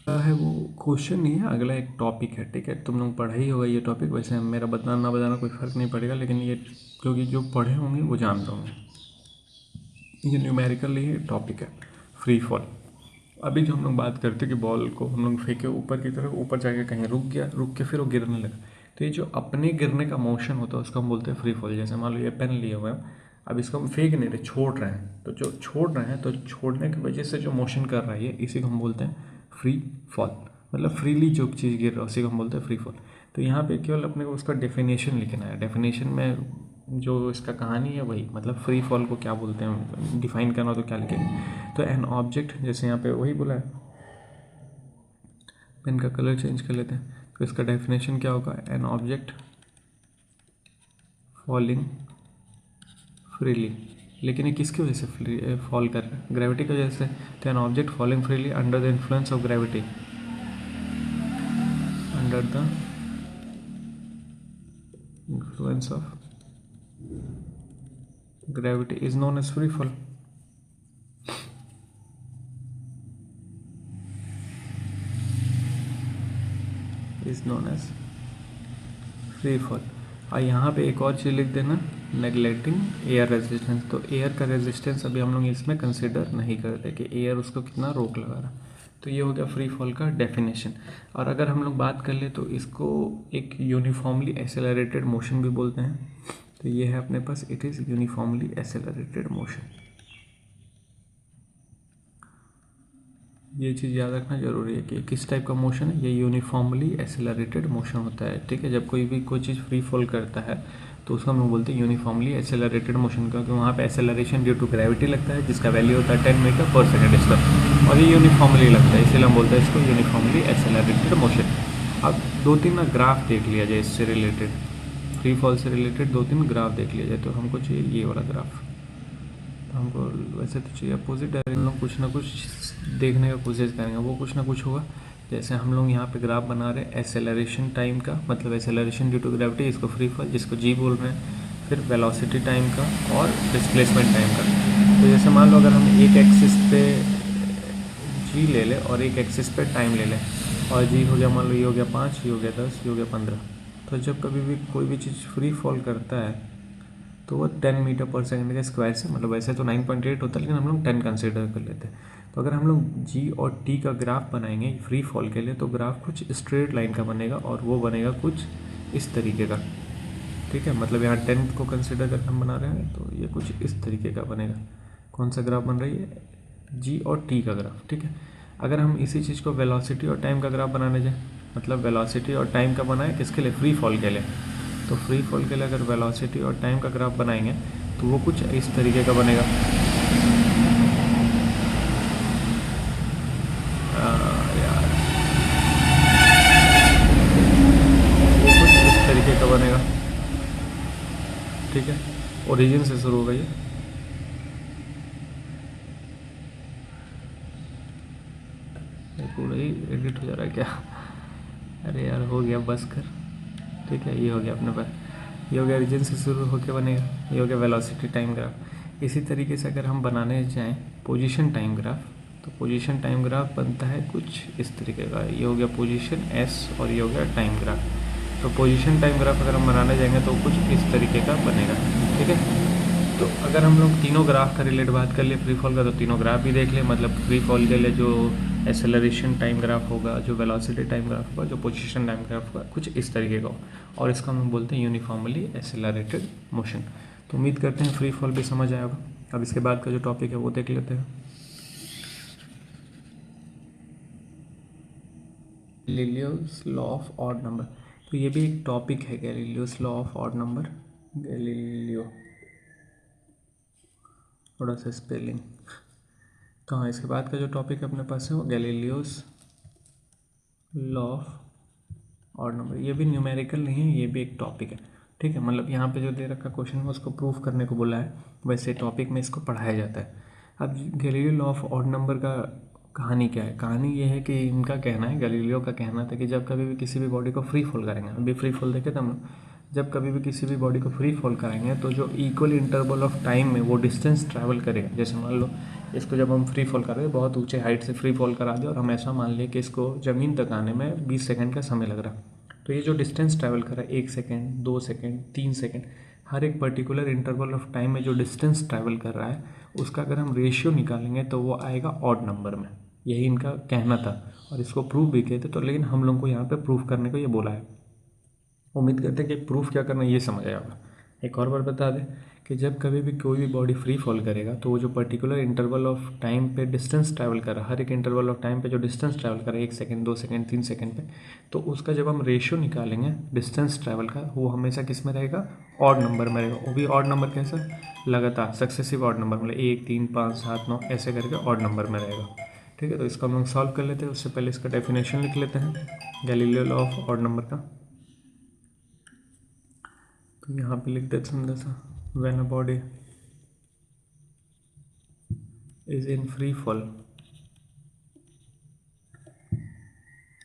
है वो क्वेश्चन नहीं है, अगला एक टॉपिक है, ठीक है। तुम लोग पढ़ा ही होगा ये टॉपिक, वैसे मेरा बताना ना बताना कोई फ़र्क नहीं पड़ेगा, लेकिन ये क्योंकि जो पढ़े होंगे वो जानते होंगे। ये न्यूमेरिकल ही टॉपिक है, फ्री फॉल। अभी जो हम लोग बात करते कि बॉल को हम लोग फेंके ऊपर की तरफ, ऊपर जाके कहीं रुक गया, रुक के फिर वो गिरने लगा, तो ये जो अपने गिरने का मोशन होता है उसको हम बोलते हैं फ्री फॉल। जैसे मान लो ये पेन लिए हुए हैं, अब इसको हम फेंक नहीं रहे, छोड़ रहे हैं, तो जो छोड़ रहे हैं तो छोड़ने की वजह से जो मोशन कर रहा है ये, इसी को हम बोलते हैं फ्री फॉल। मतलब फ्रीली जो चीज़ गिर रहा है उसी को हम बोलते हैं फ्री फॉल। तो यहाँ पे केवल अपने को उसका डेफिनेशन लिखना है। डेफिनेशन में जो इसका कहानी है वही, मतलब फ्री फॉल को क्या बोलते हैं डिफाइन करना, तो क्या लिखेंगे। तो एन ऑब्जेक्ट, जैसे यहाँ पे वही बोला है, पेन का कलर चेंज कर लेते हैं, तो इसका डेफिनेशन क्या होगा, एन ऑब्जेक्ट फॉलिंग फ्रीली। लेकिन ये किसकी वजह से फॉल कर रहा है, ग्रेविटी की वजह से। तो an object falling freely under the influence of gravity, under the influence of gravity is known as free fall. is known as free fall। और यहाँ पे एक और चीज़ लिख देना, नेगलेक्टिंग एयर रेजिस्टेंस। तो एयर का रेजिस्टेंस अभी हम लोग इसमें कंसिडर नहीं करते कि एयर उसको कितना रोक लगा रहा। तो ये हो गया फ्री फॉल का डेफिनेशन। और अगर हम लोग बात कर ले तो इसको एक यूनिफॉर्मली एक्सेलरेटेड मोशन भी बोलते हैं। तो ये है अपने पास, it is uniformly accelerated motion. ये चीज़ याद रखना जरूरी है कि किस टाइप का मोशन है, ये यूनिफॉर्मली एक्सेलरेटेड मोशन होता है, ठीक है। जब कोई चीज़ फ्री फॉल करता है तो उसको हम बोलते हैं यूनिफॉर्मली एक्सेलरेटेड मोशन, क्योंकि वहाँ पे एक्सेलरेशन ड्यू टू ग्रेविटी लगता है, जिसका वैल्यू होता है 10 मीटर पर सेकेंड स्क्वायर, और ये यूनिफॉर्मली लगता है, इसलिए हम बोलते हैं इसको यूनिफॉर्मली एक्सेलरेटेड मोशन। अब 2-3 ना ग्राफ देख लिया जाए इससे रिलेटेड, फ्री फॉल से रिलेटेड 2-3 ग्राफ देख लिया जाए। तो हमको चाहिए ये वाला ग्राफ, तो हमको वैसे तो चाहिए अपोजिट डायरेक्शन, कुछ ना कुछ देखने का कोशिश करेंगे वो कुछ ना कुछ होगा। जैसे हम लोग यहाँ पे ग्राफ बना रहे हैं एसेलरेशन टाइम का, मतलब एसेलरेशन ड्यू टू ग्रेविटी, इसको फ्री फॉल जिसको जी बोल रहे हैं, फिर वेलोसिटी टाइम का और डिस्प्लेसमेंट टाइम का। तो जैसे मान लो अगर हम एक एक्सिस पे जी ले लें और एक एक्सिस पे टाइम ले लें, और जी हो गया मान लो ये हो गया 5, ये हो गया 10, ये हो गया 15। तो जब कभी भी कोई भी चीज़ फ्री फॉल करता है तो वो 10 मीटर पर सेकंड के स्क्वायर से, मतलब वैसे तो 9.8 होता है लेकिन हम लोग 10 कंसिडर कर लेते हैं। तो अगर हम लोग जी और टी का ग्राफ बनाएंगे फ्री फॉल के लिए तो ग्राफ कुछ स्ट्रेट लाइन का बनेगा और वो बनेगा कुछ इस तरीके का। ठीक है, मतलब यहाँ 10 को कंसिडर करके हम बना रहे हैं तो ये कुछ इस तरीके का बनेगा। कौन सा ग्राफ बन रही है? जी और टी का ग्राफ। ठीक है, अगर हम इसी चीज़ को वेलोसिटी और टाइम का ग्राफ बनाने जाए, मतलब वेलोसिटी और टाइम का बनाए किसके लिए? फ्री फॉल के लिए। तो फ्री फॉल के लिए अगर वेलोसिटी और टाइम का ग्राफ बनाएंगे तो वो कुछ इस तरीके का बनेगा। यार वो कुछ इस तरीके का बनेगा। ठीक है, ओरिजिन से शुरू होगा ये। पूरा ही एडिट हो जा रहा है क्या? अरे यार हो गया, बस कर। ठीक है, ये हो गया अपने पास, ये हो गया रीजन से शुरू होकर बनेगा, ये हो गया वेलोसिटी टाइम ग्राफ। इसी तरीके से अगर हम बनाने जाएं पोजीशन टाइम ग्राफ, तो पोजीशन टाइम ग्राफ बनता है कुछ इस तरीके का। ये हो गया पोजीशन एस और ये हो गया टाइम ग्राफ। तो पोजीशन टाइम ग्राफ अगर हम बनाने जाएंगे तो कुछ इस तरीके का बनेगा। ठीक है, तो अगर हम लोग तीनों ग्राफ का रिलेट बात कर ले फ्री फॉल का, तो तीनों ग्राफ भी देख ले। मतलब फ्री फॉल के लिए जो एसेलरेशन टाइम ग्राफ होगा, जो वेलोसिटी टाइम ग्राफ होगा, जो पोजीशन टाइम ग्राफ होगा, कुछ इस तरीके का हो, और इसको हम बोलते हैं यूनिफॉर्मली एसेलरेटेड मोशन। तो उम्मीद करते हैं फ्री फॉल भी समझ आया होगा। अब इसके बाद का जो टॉपिक है वो देख लेते हैं। Galileo's law of odd number, तो ये भी एक टॉपिक है, Galileo's law of odd number. Galileo, थोड़ा सा स्पेलिंग। तो हाँ, इसके बाद का जो टॉपिक अपने पास है वो Galileo's law of odd number. ये भी न्यूमेरिकल नहीं है, ये भी एक टॉपिक है। ठीक है, मतलब यहाँ पे जो दे रखा क्वेश्चन है उसको प्रूफ करने को बोला है, वैसे टॉपिक में इसको पढ़ाया जाता है। अब Galileo law of odd number का कहानी क्या है? कहानी ये है कि इनका कहना है, गैलीलियो का कहना था कि जब कभी भी किसी भी बॉडी को फ्री फॉल करेंगे, अभी फ्री फॉल देखे थे हम लोग, जब कभी भी किसी भी बॉडी को फ्री फॉल कराएंगे तो जो इक्वल इंटरवल ऑफ टाइम में वो डिस्टेंस ट्रैवल करेगा। जैसे मान लो इसको जब हम फ्री फॉल कर रहे हैं, बहुत ऊंचे हाइट से फ्री फॉल करा दिया और हम ऐसा मान लिया कि इसको ज़मीन तक आने में 20 सेकंड का समय लग रहा, तो ये जो डिस्टेंस ट्रैवल कर रहा है 1 सेकंड, 2 सेकंड, 3 सेकंड, हर एक पर्टिकुलर इंटरवल ऑफ टाइम में जो डिस्टेंस ट्रैवल कर रहा है उसका अगर हम रेशियो निकालेंगे तो वो आएगा ऑड नंबर में। यही इनका कहना था और इसको प्रूफ भी किए थे, तो लेकिन हम लोग को यहाँ पे प्रूफ करने को ये बोला है। उम्मीद करते हैं कि प्रूफ क्या करना ये समझ आया होगा। एक और बार बता दें कि जब कभी भी कोई भी बॉडी फ्री फॉल करेगा तो वो जो पर्टिकुलर इंटरवल ऑफ टाइम पे डिस्टेंस ट्रैवल कर रहा है, हर एक इंटरवल ऑफ टाइम पे जो डिस्टेंस ट्रैवल कर रहा है 1 सेकंड, 2 सेकंड, 3 सेकंड पे, तो उसका जब हम रेशियो निकालेंगे डिस्टेंस ट्रैवल का, वो हमेशा किस में रहेगा? ऑड नंबर में रहेगा। वो भी ऑड नंबर कैसा? लगातार सक्सेसिव ऑड नंबर, मतलब 1, 3, 5, 7, 9 ऐसे करके ऑड नंबर में रहेगा। ठीक है, तो इसको हम लोग सॉल्व कर लेते हैं। उससे पहले इसका डेफिनेशन लिख लेते हैं Galileo law of odd number का। तो यहाँ पे लिख देते हैं जैसा, when a body is in free fall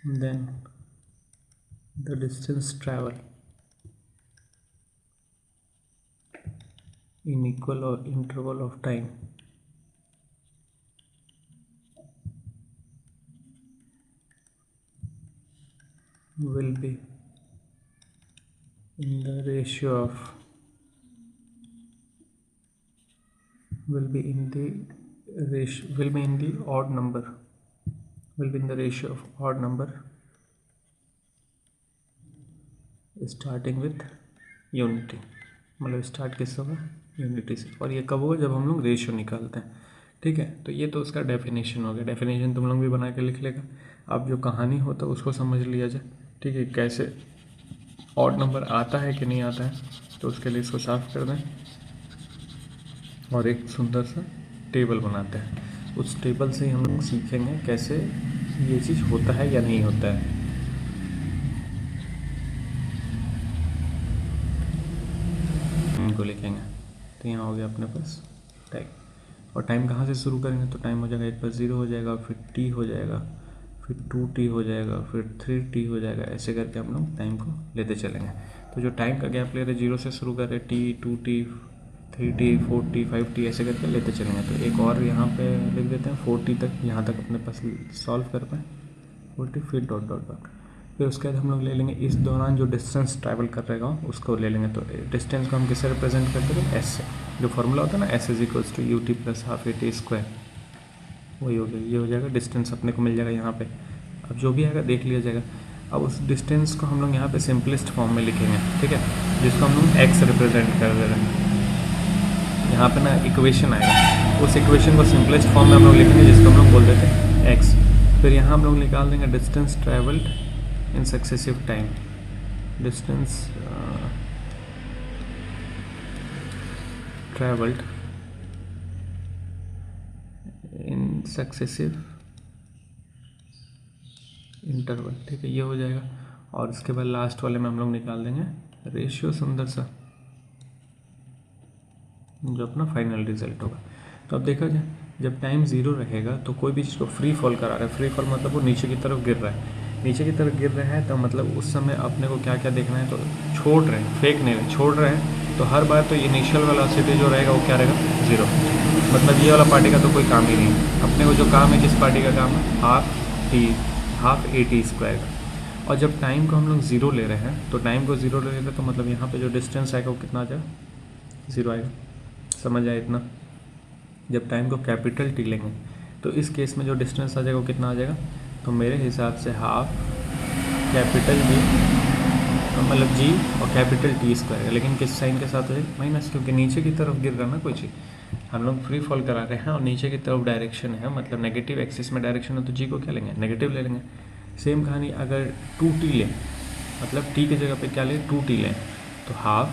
then the distance travel in equal or interval of time will be in the ratio of will be in the odd number, will be in the ratio of odd number starting with unity. मतलब start किससे होगा? Unity से। और ये कब होगा? जब हम लोग रेशियो निकालते हैं। ठीक है, तो ये तो उसका डेफिनेशन हो गया। डेफिनेशन तुम लोग भी बना के लिख लेगा। अब जो कहानी होता है उसको समझ लिया जाए। ठीक है, कैसे ऑड नंबर आता है कि नहीं आता है, तो उसके लिए इसको साफ कर दें और एक सुंदर सा टेबल बनाते हैं। उस टेबल से ही हम लोग सीखेंगे कैसे ये चीज़ होता है या नहीं होता है। इनको लिखेंगे। तो यहाँ हो गया अपने पास टैग। और टाइम कहाँ से शुरू करेंगे, तो टाइम हो जाएगा एक बार 0 हो जाएगा, फिर t हो जाएगा, फिर 2t हो जाएगा, फिर 3t हो जाएगा। ऐसे करके हम लोग टाइम को लेते चलेंगे। तो जो टाइम का गैप ले रहे 0 से शुरू कर रहे t, 2t, 3t, 4t, 5t ऐसे करके लेते चलेंगे। तो एक और यहाँ पे लिख देते हैं 4t तक, यहाँ तक अपने पास सॉल्व कर पाए 40, फिर डॉट डॉट डॉट। फिर उसके बाद हम लोग ले लेंगे इस दौरान जो डिस्टेंस ट्रैवल कर रहेगा उसको ले लेंगे। तो डिस्टेंस को हम किससे रिप्रेजेंट करते हैं, एस से। जो फॉर्मूला होता है ना, S is equals to U T plus half A T square, वही हो गया। ये हो जाएगा डिस्टेंस अपने को मिल जाएगा यहाँ पे। अब जो भी आएगा देख लिया जाएगा। अब उस डिस्टेंस को हम लोग यहाँ पे सिंपलेस्ट फॉर्म में लिखेंगे, ठीक है, जिसको हम लोग एक्स रिप्रेजेंट कर दे रहे हैं। यहाँ पे ना इक्वेशन आएगा, उस इक्वेशन को सिंपलेस्ट फॉर्म में हम लोग लिखेंगे जिसको हम लोग बोल देते हैं एक्स। फिर यहाँ हम लोग निकाल देंगे distance travelled in successive time, distance travelled in successive interval, ठीक है, ये हो जाएगा। और इसके बाद लास्ट वाले में हम लोग निकाल देंगे रेशियो सुंदर सा, जो अपना फाइनल रिजल्ट होगा। तो अब देखा जाए, जब टाइम 0 रहेगा तो कोई भी चीज़ को फ्री फॉल करा रहा है। फ्री फॉल मतलब वो नीचे की तरफ गिर रहा है, नीचे की तरफ गिर रहा है, तो मतलब उस समय अपने को क्या क्या देखना है, तो छोड़ रहे हैं, फेक नहीं रहे, छोड़ रहे हैं। तो हर बार तो इनिशियल वेलोसिटी जो रहेगा वो क्या रहेगा, 0। मतलब ये वाला पार्टी का तो कोई काम ही नहीं है। अपने को जो काम है, किस पार्टी का काम है, हाफ ए टी स्क्वायर का। और जब टाइम को हम लोग 0 ले रहे हैं, तो टाइम को 0 ले रहे हैं, तो मतलब यहाँ पे जो डिस्टेंस आएगा वो कितना आ जाएगा, 0 आएगा। समझ आए इतना। जब टाइम को कैपिटल टी लेंगे तो इस केस में जो डिस्टेंस आ जाएगा वो कितना आ जाएगा, तो मेरे हिसाब से हाफ कैपिटल जी, मतलब जी और कैपिटल टी स्क्वायर, लेकिन किस साइन के साथ हो जाएगा, माइनस, क्योंकि नीचे की तरफ गिर रहा है ना कोई चीज़। हम लोग फ्री फॉल करा रहे हैं और नीचे की तरफ डायरेक्शन है, मतलब नेगेटिव एक्सिस में डायरेक्शन है, तो जी को क्या लेंगे, नेगेटिव ले लेंगे। सेम कहानी अगर 2t लें, मतलब t की जगह पे क्या लें, 2t लें, तो हाफ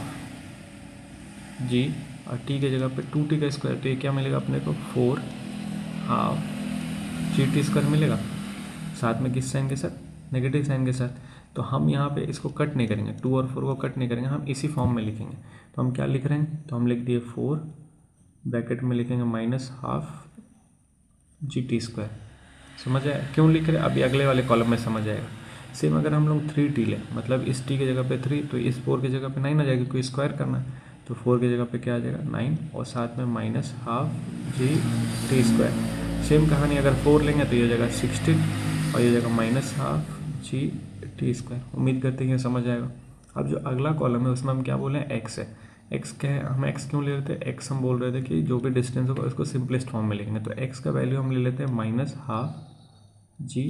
जी और t की जगह पे 2t का स्क्वायर, तो ये क्या मिलेगा अपने को, 4 हाफ जी टी स्क्वायर मिलेगा। साथ में किस साइन के साथ, नेगेटिव साइन के साथ। तो हम यहाँ पे इसको कट नहीं करेंगे, 2 और 4 को कट नहीं करेंगे, हम इसी फॉर्म में लिखेंगे। तो हम क्या लिख रहे हैं, तो हम लिख दिए 4 ब्रैकेट में लिखेंगे minus half G T square. समझ आया क्यों लिख रहे हैं, अभी अगले वाले कॉलम में समझ आएगा। सेम अगर हम लोग 3t लें, मतलब इस t की जगह पे 3, तो इस 4 की जगह पे 9 आ जाएगी, क्योंकि स्क्वायर करना है। तो 4 की जगह पे क्या आ जाएगा, 9, और साथ में minus half G T square. Same कहानी अगर 4 लेंगे तो ये हो जाएगा 16, और ये जाएगा minus half G T square. उम्मीद करते हैं समझ आएगा। अब जो अगला कॉलम है उसमें हम क्या बोले, एक्स है। एक्स क्या है, हम एक्स क्यों ले रहे थे, एक्स हम बोल रहे थे कि जो भी डिस्टेंस होगा उसको सिंपलेस्ट फॉर्म में लिखेंगे। तो एक्स का वैल्यू हम ले लेते हैं minus half G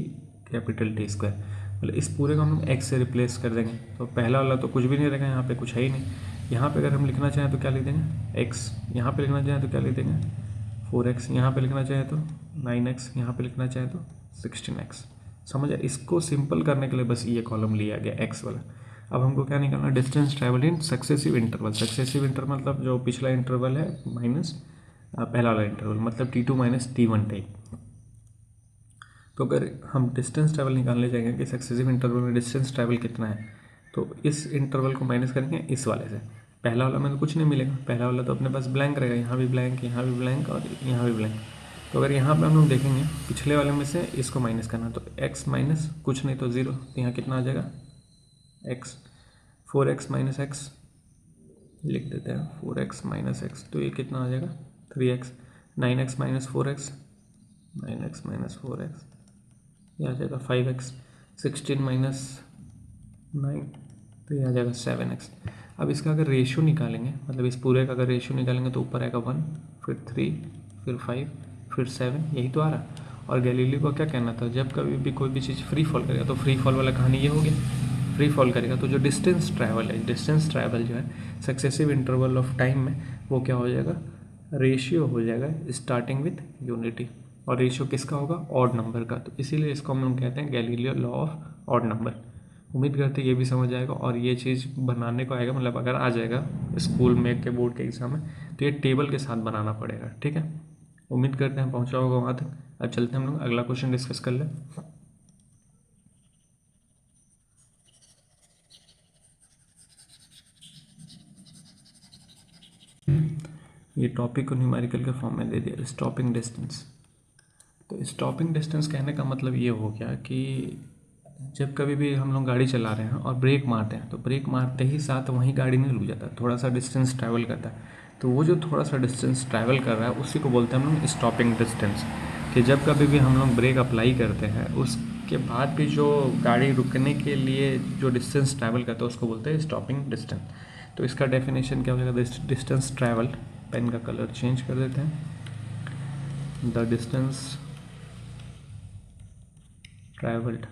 capital T square, मतलब इस पूरे को हम एक्स से रिप्लेस कर देंगे। तो पहला वाला तो कुछ भी नहीं रहेगा, यहाँ पे कुछ है ही नहीं। यहाँ पे अगर हम लिखना चाहें तो क्या लिख देंगे, एक्स। यहाँ पे लिखना चाहें तो क्या लिख देंगे, 4x। यहाँ पे लिखना चाहें तो 9x। यहाँ पे लिखना चाहें तो 16x। समझ आए, इसको सिंपल करने के लिए बस ये कॉलम लिया गया एक्स वाला। अब हमको क्या निकालना, distance travel in successive interval. Successive interval मतलब जो पिछला इंटरवल है माइनस पहला वाला इंटरवल, मतलब T2 माइनस T1 टाइप। तो अगर हम डिस्टेंस ट्रैवल निकालने जाएंगे कि सक्सेसिव इंटरवल में डिस्टेंस ट्रैवल कितना है, तो इस इंटरवल को माइनस करेंगे इस वाले से। पहला वाला में तो कुछ नहीं मिलेगा, पहला वाला तो अपने पास ब्लैंक रहेगा, यहाँ भी ब्लैंक, यहाँ भी ब्लैंक और यहाँ भी ब्लैंक। तो अगर यहाँ पे हम लोग देखेंगे पिछले वाले में से इसको माइनस करना, तो x माइनस कुछ नहीं तो 0, तो यहाँ कितना आ जाएगा x। 4x माइनस एक्स लिख देते हैं, 4x माइनस एक्स, तो ये कितना आ जाएगा 3x। 9x minus 4x, 9x minus 4x, ये आ जाएगा 5x। 16 माइनस 9, तो ये आ जाएगा 7x। अब इसका अगर रेशियो निकालेंगे, मतलब इस पूरे का अगर रेशियो निकालेंगे तो ऊपर आएगा 1, फिर 3, फिर 5, फिर 7, यही तो आ रहा। और गैलीलियो को क्या कहना था, जब कभी भी कोई भी चीज़ फ्री फॉल करेगा, तो फ्री फॉल वाला कहानी ये हो गया, फ्री फॉल करेगा तो जो डिस्टेंस ट्रैवल है, डिस्टेंस ट्रैवल जो है सक्सेसिव इंटरवल ऑफ टाइम में, वो क्या हो जाएगा, रेशियो हो जाएगा स्टार्टिंग विथ यूनिटी। और रेशियो किसका होगा, ऑड नंबर का। तो इसीलिए इसको हम लोग कहते हैं Galileo law of odd number. उम्मीद करते हैं ये भी समझ आएगा और ये चीज़ बनाने को आएगा, मतलब अगर आ जाएगा स्कूल में के बोर्ड के एग्जाम में, तो ये टेबल के साथ बनाना पड़ेगा, ठीक है। उम्मीद करते हैं पहुंचा होगा वहाँ तक। अब चलते हैं हम लोग अगला क्वेश्चन डिस्कस कर लें। ये टॉपिक को न्यूमेरिकल के फॉर्म में दे दिया, स्टॉपिंग डिस्टेंस। तो स्टॉपिंग डिस्टेंस कहने का मतलब ये हो गया कि जब कभी भी हम लोग गाड़ी चला रहे हैं और ब्रेक मारते हैं तो ब्रेक मारते ही साथ वहीं गाड़ी नहीं रुक जाता, थोड़ा सा डिस्टेंस ट्रैवल करता है। तो वो जो थोड़ा सा डिस्टेंस ट्रैवल कर रहा है उसी को बोलते हैं हम लोग स्टॉपिंग डिस्टेंस। कि जब कभी भी हम लोग ब्रेक अप्लाई करते हैं उसके बाद भी जो गाड़ी रुकने के लिए जो डिस्टेंस ट्रैवल करता है उसको बोलते हैं स्टॉपिंग डिस्टेंस। तो इसका डेफिनेशन क्या हो जाएगा, डिस्टेंस ट्रैवल, पेन का कलर चेंज कर देते हैं, the distance travelled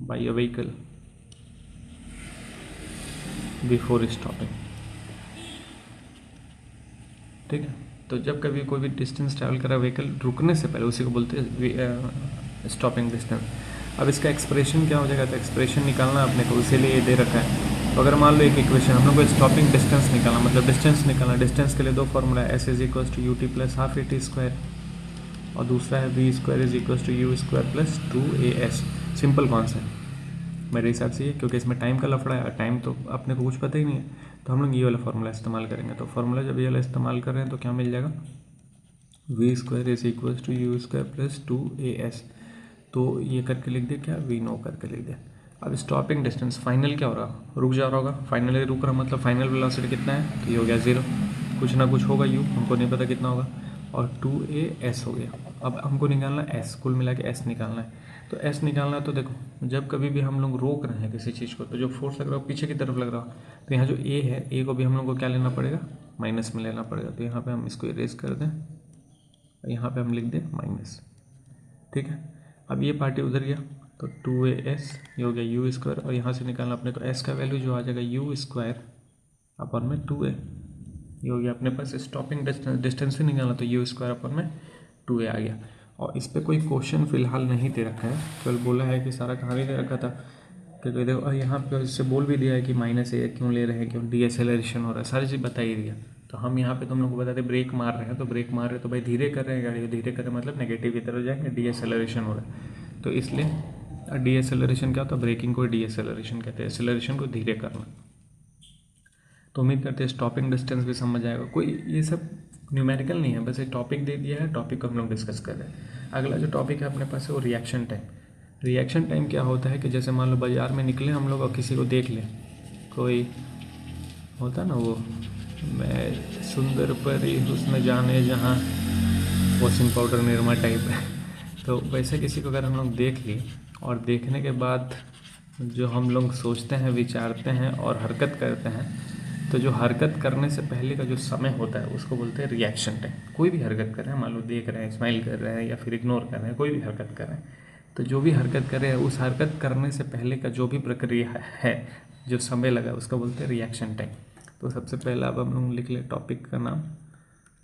by a vehicle before stopping. ठीक है, तो जब कभी कोई भी डिस्टेंस ट्रैवल कर रहा है व्हीकल रुकने से पहले उसी को बोलते हैं स्टॉपिंग डिस्टेंस। अब इसका एक्सप्रेशन क्या हो जाएगा, तो एक्सप्रेशन निकालना अपने को इसीलिए ये दे रखा है। तो अगर मान लो एक इक्वेशन हम लोग को स्टॉपिंग डिस्टेंस निकालना, मतलब डिस्टेंस निकालना, डिस्टेंस के लिए दो फॉर्मूला है, S is equal to U T plus half A T square और दूसरा है we square is equal to you square plus 2as। Simple concept मेरे हिसाब से ये, क्योंकि इसमें टाइम का लफड़ा है, टाइम तो अपने को कुछ पता ही नहीं है, तो हम लोग ये वाला फॉर्मूला इस्तेमाल करेंगे। तो फॉर्मूला जब ये वाला इस्तेमाल कर रहे हैं तो क्या मिल जाएगा, V square is equal to you square plus 2as। तो ये करके लिख दे क्या, वी नो करके लिख दे। अब स्टॉपिंग डिस्टेंस फाइनल क्या हो रहा, रुक जा रहा होगा, फाइनली रुक रहा मतलब फाइनल वेलोसिटी कितना है, तो ये हो गया 0, कुछ ना कुछ होगा u, हमको नहीं पता कितना होगा, और 2as हो गया। अब हमको निकालना s, कुल मिला के s निकालना है। तो s निकालना है तो देखो जब कभी भी हम लोग रोक रहे हैं किसी चीज़ को तो जो फोर्स लग रहा हो पीछे की तरफ लग रहा हो, तो यहाँ जो a है, a को भी हम लोग को क्या लेना पड़ेगा, माइनस में लेना पड़ेगा। तो यहाँ पे हम इसको इरेज कर दें, यहाँ पे हम लिख दें माइनस। ठीक है, अब ये पार्टी उधर गया तो 2as ये हो गया यू स्क्वायर, और यहाँ से निकालना अपने को s का वैल्यू जो आ जाएगा यू स्क्वायर अपन में 2a, ये हो गया अपने पास स्टॉपिंग डिस्टेंस से निकालना, तो यू स्क्वायर अपन में 2a आ गया। और इस पर कोई क्वेश्चन फिलहाल नहीं दे रखा है, केवल बोला है कि सारा कहानी दे रखा था, क्योंकि देखो और यहाँ पे इससे बोल भी दिया है कि माइनस ए क्यों ले रहे हैं, क्यों डीएसेलरेशन हो रहा है, सारी चीज़ बता ही दिया। तो हम यहाँ पे तुम लोग को बताते ब्रेक मार रहे हैं, तो ब्रेक मार रहे हैं तो भाई धीरे कर रहे हैं गाड़ी, धीरे कर रहे हैं मतलब नेगेटिव की तरफ जाएंगे, डीएसेलरेशन हो रहा है। तो इसलिए डीएसेलरेशन क्या होता है, ब्रेकिंग को डीएसेलरेशन कहते हैं, एक्सेलरेशन को धीरे करना। तो उम्मीद करते हैं स्टॉपिंग डिस्टेंस भी समझ आएगा। कोई ये सब न्यूमेरिकल नहीं है, बस एक टॉपिक दे दिया है, टॉपिक को हम लोग डिस्कस कर रहे हैं। अगला जो टॉपिक है अपने पास है वो रिएक्शन टाइम। रिएक्शन टाइम क्या होता है कि जैसे मान लो बाज़ार में निकले हम लोग और किसी को देख लें, कोई होता ना वो मैं सुंदर परी हुस्न जाने जहाँ, वॉशिंग पाउडर निरमा टाइप है। तो वैसे किसी को अगर हम लोग देख लिए और देखने के बाद जो हम लोग सोचते हैं, विचारते हैं और हरकत करते हैं, तो जो हरकत करने से पहले का जो समय होता है उसको बोलते हैं रिएक्शन टाइम। कोई भी हरकत कर रहे हैं, मान लो देख रहे हैं, स्माइल कर रहे हैं या फिर इग्नोर कर रहे हैं, कोई भी हरकत कर रहे हैं, तो जो भी हरकत कर रहे हैं उस हरकत करने से पहले का जो भी प्रक्रिया है, जो समय लगा, उसको बोलते हैं रिएक्शन टाइम। तो सबसे पहला अब हम लोग लिख ले टॉपिक का नाम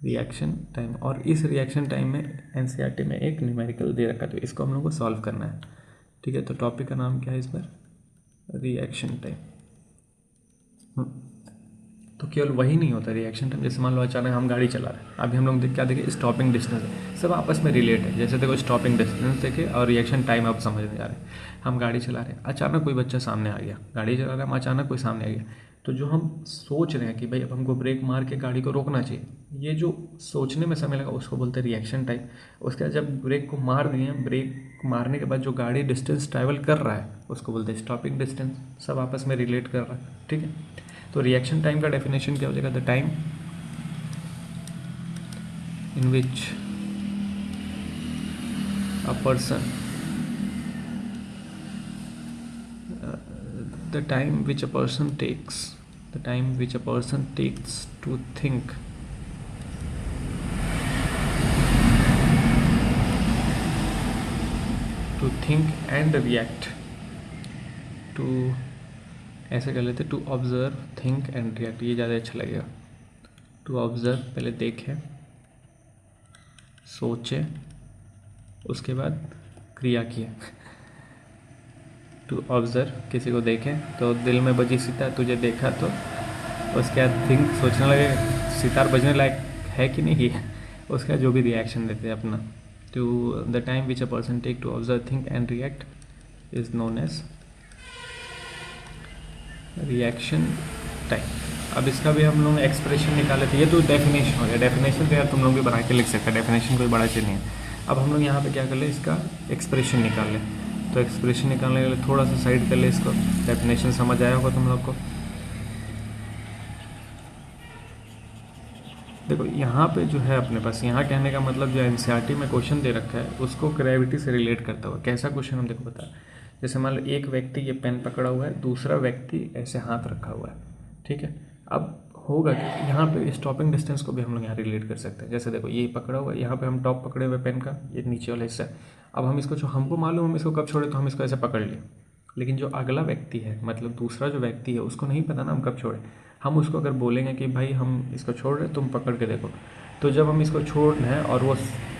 रिएक्शन टाइम, और इस रिएक्शन टाइम में एनसीईआरटी में एक न्यूमेरिकल दे रखा है, तो इसको हम लोग को सॉल्व करना है। ठीक है, तो टॉपिक का नाम क्या है इस पर, रिएक्शन टाइम। तो केवल वही नहीं होता रिएक्शन टाइम, जैसे मान लो अचानक हम गाड़ी चला रहे हैं, अभी हम लोग क्या देखें, स्टॉपिंग डिस्टेंस है, सब आपस में रिलेट है। जैसे देखो स्टॉपिंग डिस्टेंस देखे और रिएक्शन टाइम आप समझ में जा रहे हैं। हम गाड़ी चला रहे हैं, अचानक कोई बच्चा सामने आ गया, गाड़ी चला रहे हैं, हम अचानक कोई सामने आ गया, तो जो हम सोच रहे हैं कि भाई अब हमको ब्रेक मार के गाड़ी को रोकना चाहिए, ये जो सोचने में समय लगा उसको बोलते हैं रिएक्शन टाइम। उसके बाद जब ब्रेक को मार दिए, ब्रेक मारने के बाद जो गाड़ी डिस्टेंस ट्रैवल कर रहा है उसको बोलते हैं स्टॉपिंग डिस्टेंस, सब आपस में रिलेट कर रहा है। ठीक है, तो रिएक्शन टाइम का डेफिनेशन क्या हो जाएगा, the time in which a person the time which a person takes to think and react to, ऐसे कर लेते, to observe, think and react, ये ज़्यादा अच्छा लगेगा। टू ऑब्जर्व पहले देखे, सोचे, उसके बाद क्रिया किए। टू ऑब्जर्व, किसी को देखें तो दिल में बजी सितार, तुझे देखा तो उसके बाद थिंक, सोचने लगे सितार बजने लायक है कि नहीं है, उसका जो भी रिएक्शन देते हैं अपना। To the time which a person take to observe, think and react is known as reaction time. अब इसका भी हम लोग एक्सप्रेशन निकाले थे, ये तो डेफिनेशन हो गया। डेफिनेशन तो यार तुम लोग भी बना के लिख सकते हैं, डेफिनेशन कोई बड़ा चीज़ नहीं है। अब हम लोग यहाँ पे क्या कर ले, इसका एक्सप्रेशन निकाल लें। तो एक्सप्रेशन निकालने के लिए थोड़ा सा साइड कर ले इसको। डेफिनेशन समझ आया होगा तुम लोग को। देखो यहाँ पे जो है अपने पास, यहाँ कहने का मतलब जो एनसीईआरटी में क्वेश्चन दे रखा है उसको ग्रेविटी से रिलेट करता हुआ। कैसा क्वेश्चन हम देखो बता, जैसे मान लो एक व्यक्ति ये पेन पकड़ा हुआ है, दूसरा व्यक्ति ऐसे हाथ रखा हुआ है, ठीक है। अब होगा कि यहाँ पे स्टॉपिंग डिस्टेंस को भी हम लोग यहाँ रिलेट कर सकते हैं। जैसे देखो ये पकड़ा हुआ है, यहाँ पे हम टॉप पकड़े हुए पेन का, ये नीचे वाला हिस्सा। अब हम इसको, जो हमको मालूम हम इसको कब छोड़े, तो हम इसको ऐसे पकड़ लिए। लेकिन जो अगला व्यक्ति है, मतलब दूसरा जो व्यक्ति है, उसको नहीं पता ना हम कब छोड़े। हम उसको अगर बोलेंगे कि भाई हम इसको छोड़ रहे, तुम पकड़ के देखो, तो जब हम इसको छोड़ रहे हैं और वो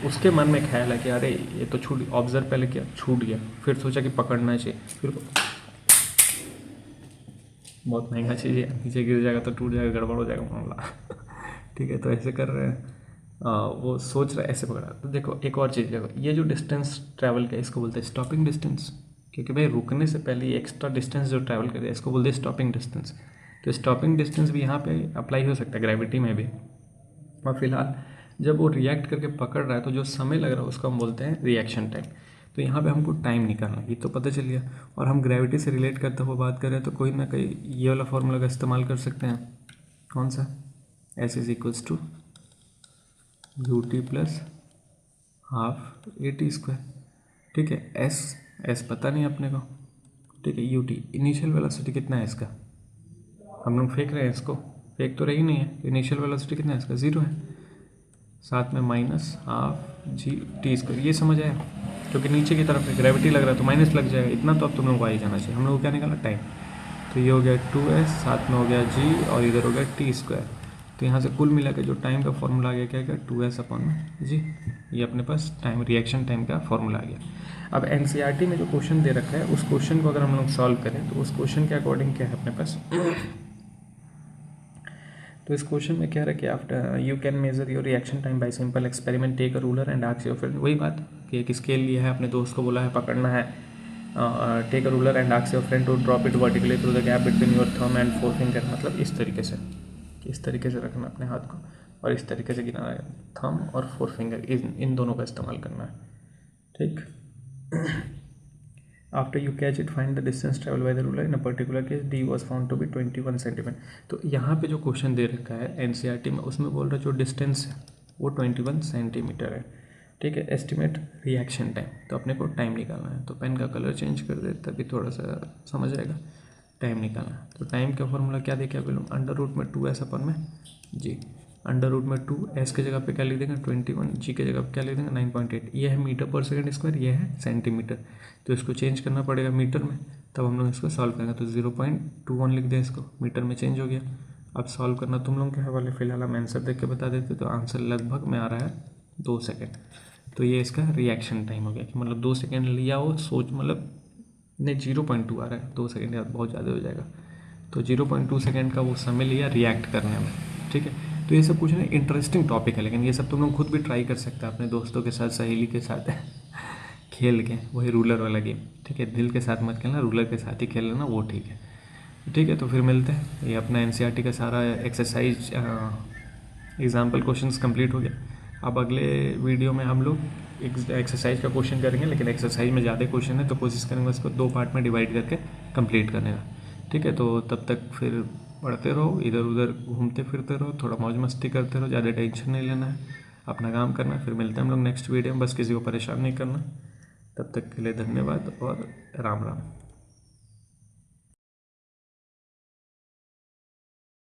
उसके मन में ख्याल है कि अरे ये तो छूट, ऑब्जर्व पहले किया छूट गया, फिर सोचा कि पकड़ना चाहिए, फिर बहुत महंगा चीज़ है, नीचे गिर जाएगा तो टूट जाएगा, गड़बड़ हो जाएगा मामला ठीक है, तो ऐसे कर रहे हैं। वो सोच रहा है ऐसे पकड़ा। तो देखो एक और चीज़ देखो, ये जो डिस्टेंस ट्रैवल का, इसको बोलते हैं स्टॉपिंग डिस्टेंस, क्योंकि भाई रुकने से पहले ये एक्स्ट्रा डिस्टेंस जो ट्रैवल करे इसको बोलते हैं स्टॉपिंग डिस्टेंस। तो स्टॉपिंग डिस्टेंस भी यहाँ पे अप्लाई हो सकता है ग्रेविटी में भी। और फिलहाल जब वो रिएक्ट करके पकड़ रहा है तो जो समय लग रहा है उसको हम बोलते हैं रिएक्शन टाइम। तो यहाँ पे हमको टाइम निकालना, ये तो पता चल गया। और हम ग्रेविटी से रिलेट करते हुए बात करें तो कोई ना कोई ये वाला फॉर्मूला का इस्तेमाल कर सकते हैं। कौन सा? S is equals to ut plus half AT²। ठीक है, एस पता नहीं अपने को, ठीक है। ut इनिशियल वेलोसिटी कितना है इसका, हम लोग फेंक रहे हैं इसको, फेंक तो रही नहीं है। इनिशियल वेलोसिटी कितना है इसका, 0 है। साथ में माइनस हाफ GT², ये समझ आया, क्योंकि नीचे की तरफ है ग्रेविटी लग रहा है तो माइनस लग जाएगा। इतना तो अब तुम लोग को आ ही जाना चाहिए। हम लोग को क्या निकाला, टाइम। तो ये हो गया 2s, साथ में हो गया g, और इधर हो गया T²। तो यहाँ से कुल मिला के जो टाइम का फॉर्मूला आ गया क्या, 2s/g। ये अपने पास टाइम, रिएक्शन टाइम का फॉर्मूला आ गया। अब एनसीईआरटी में जो क्वेश्चन दे रखा है उस क्वेश्चन को अगर हम लोग सॉल्व करें तो उस क्वेश्चन के अकॉर्डिंग क्या है अपने पास तो इस क्वेश्चन में क्या है कि after you can measure your reaction time by simple experiment, take a ruler and ask your friend. वही बात कि एक स्केल लिया है, अपने दोस्त को बोला है पकड़ना है, take a ruler and ask your friend to drop it vertically through the gap between your thumb and forefinger. मतलब इस तरीके से रखना अपने हाथ को और इस तरीके से गिराना है, थंब और फोरफिंगर, इन दोनों का इस्तेमाल करना है, ठीक। After you catch it, find the distance traveled by the ruler. In a particular case, D was found to be 21 centimetre. तो यहाँ पे जो क्वेश्चन दे रखा है एनसीईआरटी में, उसमें बोल रहा है जो डिस्टेंस है वो 21 सेंटीमीटर है, ठीक है। एस्टिमेट रिएक्शन टाइम, तो अपने को टाइम निकालना है। तो पेन का कलर चेंज कर दे तभी थोड़ा सा समझ आएगा। टाइम निकालना है तो टाइम का फॉर्मूला क्या देखिए आप लोग, अंडर रूट में 2s/g। अंडर रूट में 2s के जगह पे क्या लिख देंगे 21, g के जगह पे क्या लिख देंगे 9.8। ये है मीटर पर सेकंड स्क्वायर, ये है सेंटीमीटर, तो इसको चेंज करना पड़ेगा मीटर में, तब हम लोग इसको सॉल्व करेंगे। तो 0.21 लिख दें, इसको मीटर में चेंज हो गया। अब सॉल्व करना तुम लोग के हवाले, फिलहाल हम आंसर देख के बता देते। तो आंसर लगभग में आ रहा है 2 सेकेंड। तो ये इसका रिएक्शन टाइम हो गया कि मतलब 2 सेकेंड लिया हो सोच, मतलब नहीं 0.2 आ रहा है, 2 सेकेंड यार बहुत ज़्यादा हो जाएगा। तो 0.2 सेकेंड का वो समय लिया रिएक्ट करने में, ठीक है। तो ये सब कुछ ना इंटरेस्टिंग टॉपिक है, लेकिन ये सब तुम लोग खुद भी ट्राई कर सकते हैं अपने दोस्तों के साथ, सहेली के साथ खेल के, वही रूलर वाला गेम, ठीक है। दिल के साथ मत खेलना, रूलर के साथ ही खेल लेना, वो ठीक है, ठीक है। तो फिर मिलते हैं। ये अपना एनसीईआरटी का सारा एक्सरसाइज एग्जाम्पल क्वेश्चंस कंप्लीट हो गया। अब अगले वीडियो में हम लोग एक्सरसाइज का क्वेश्चन करेंगे, लेकिन एक्सरसाइज में ज़्यादा क्वेश्चन है तो कोशिश करेंगे उसको 2 पार्ट में डिवाइड करके कंप्लीट करने का, ठीक है। तो तब तक फिर पढ़ते रहो, इधर उधर घूमते फिरते रहो, थोड़ा मौज मस्ती करते रहो, ज़्यादा टेंशन नहीं लेना है, अपना काम करना है। फिर मिलते हैं हम लोग नेक्स्ट वीडियो में, बस किसी को परेशान नहीं करना। तब तक के लिए धन्यवाद और राम राम।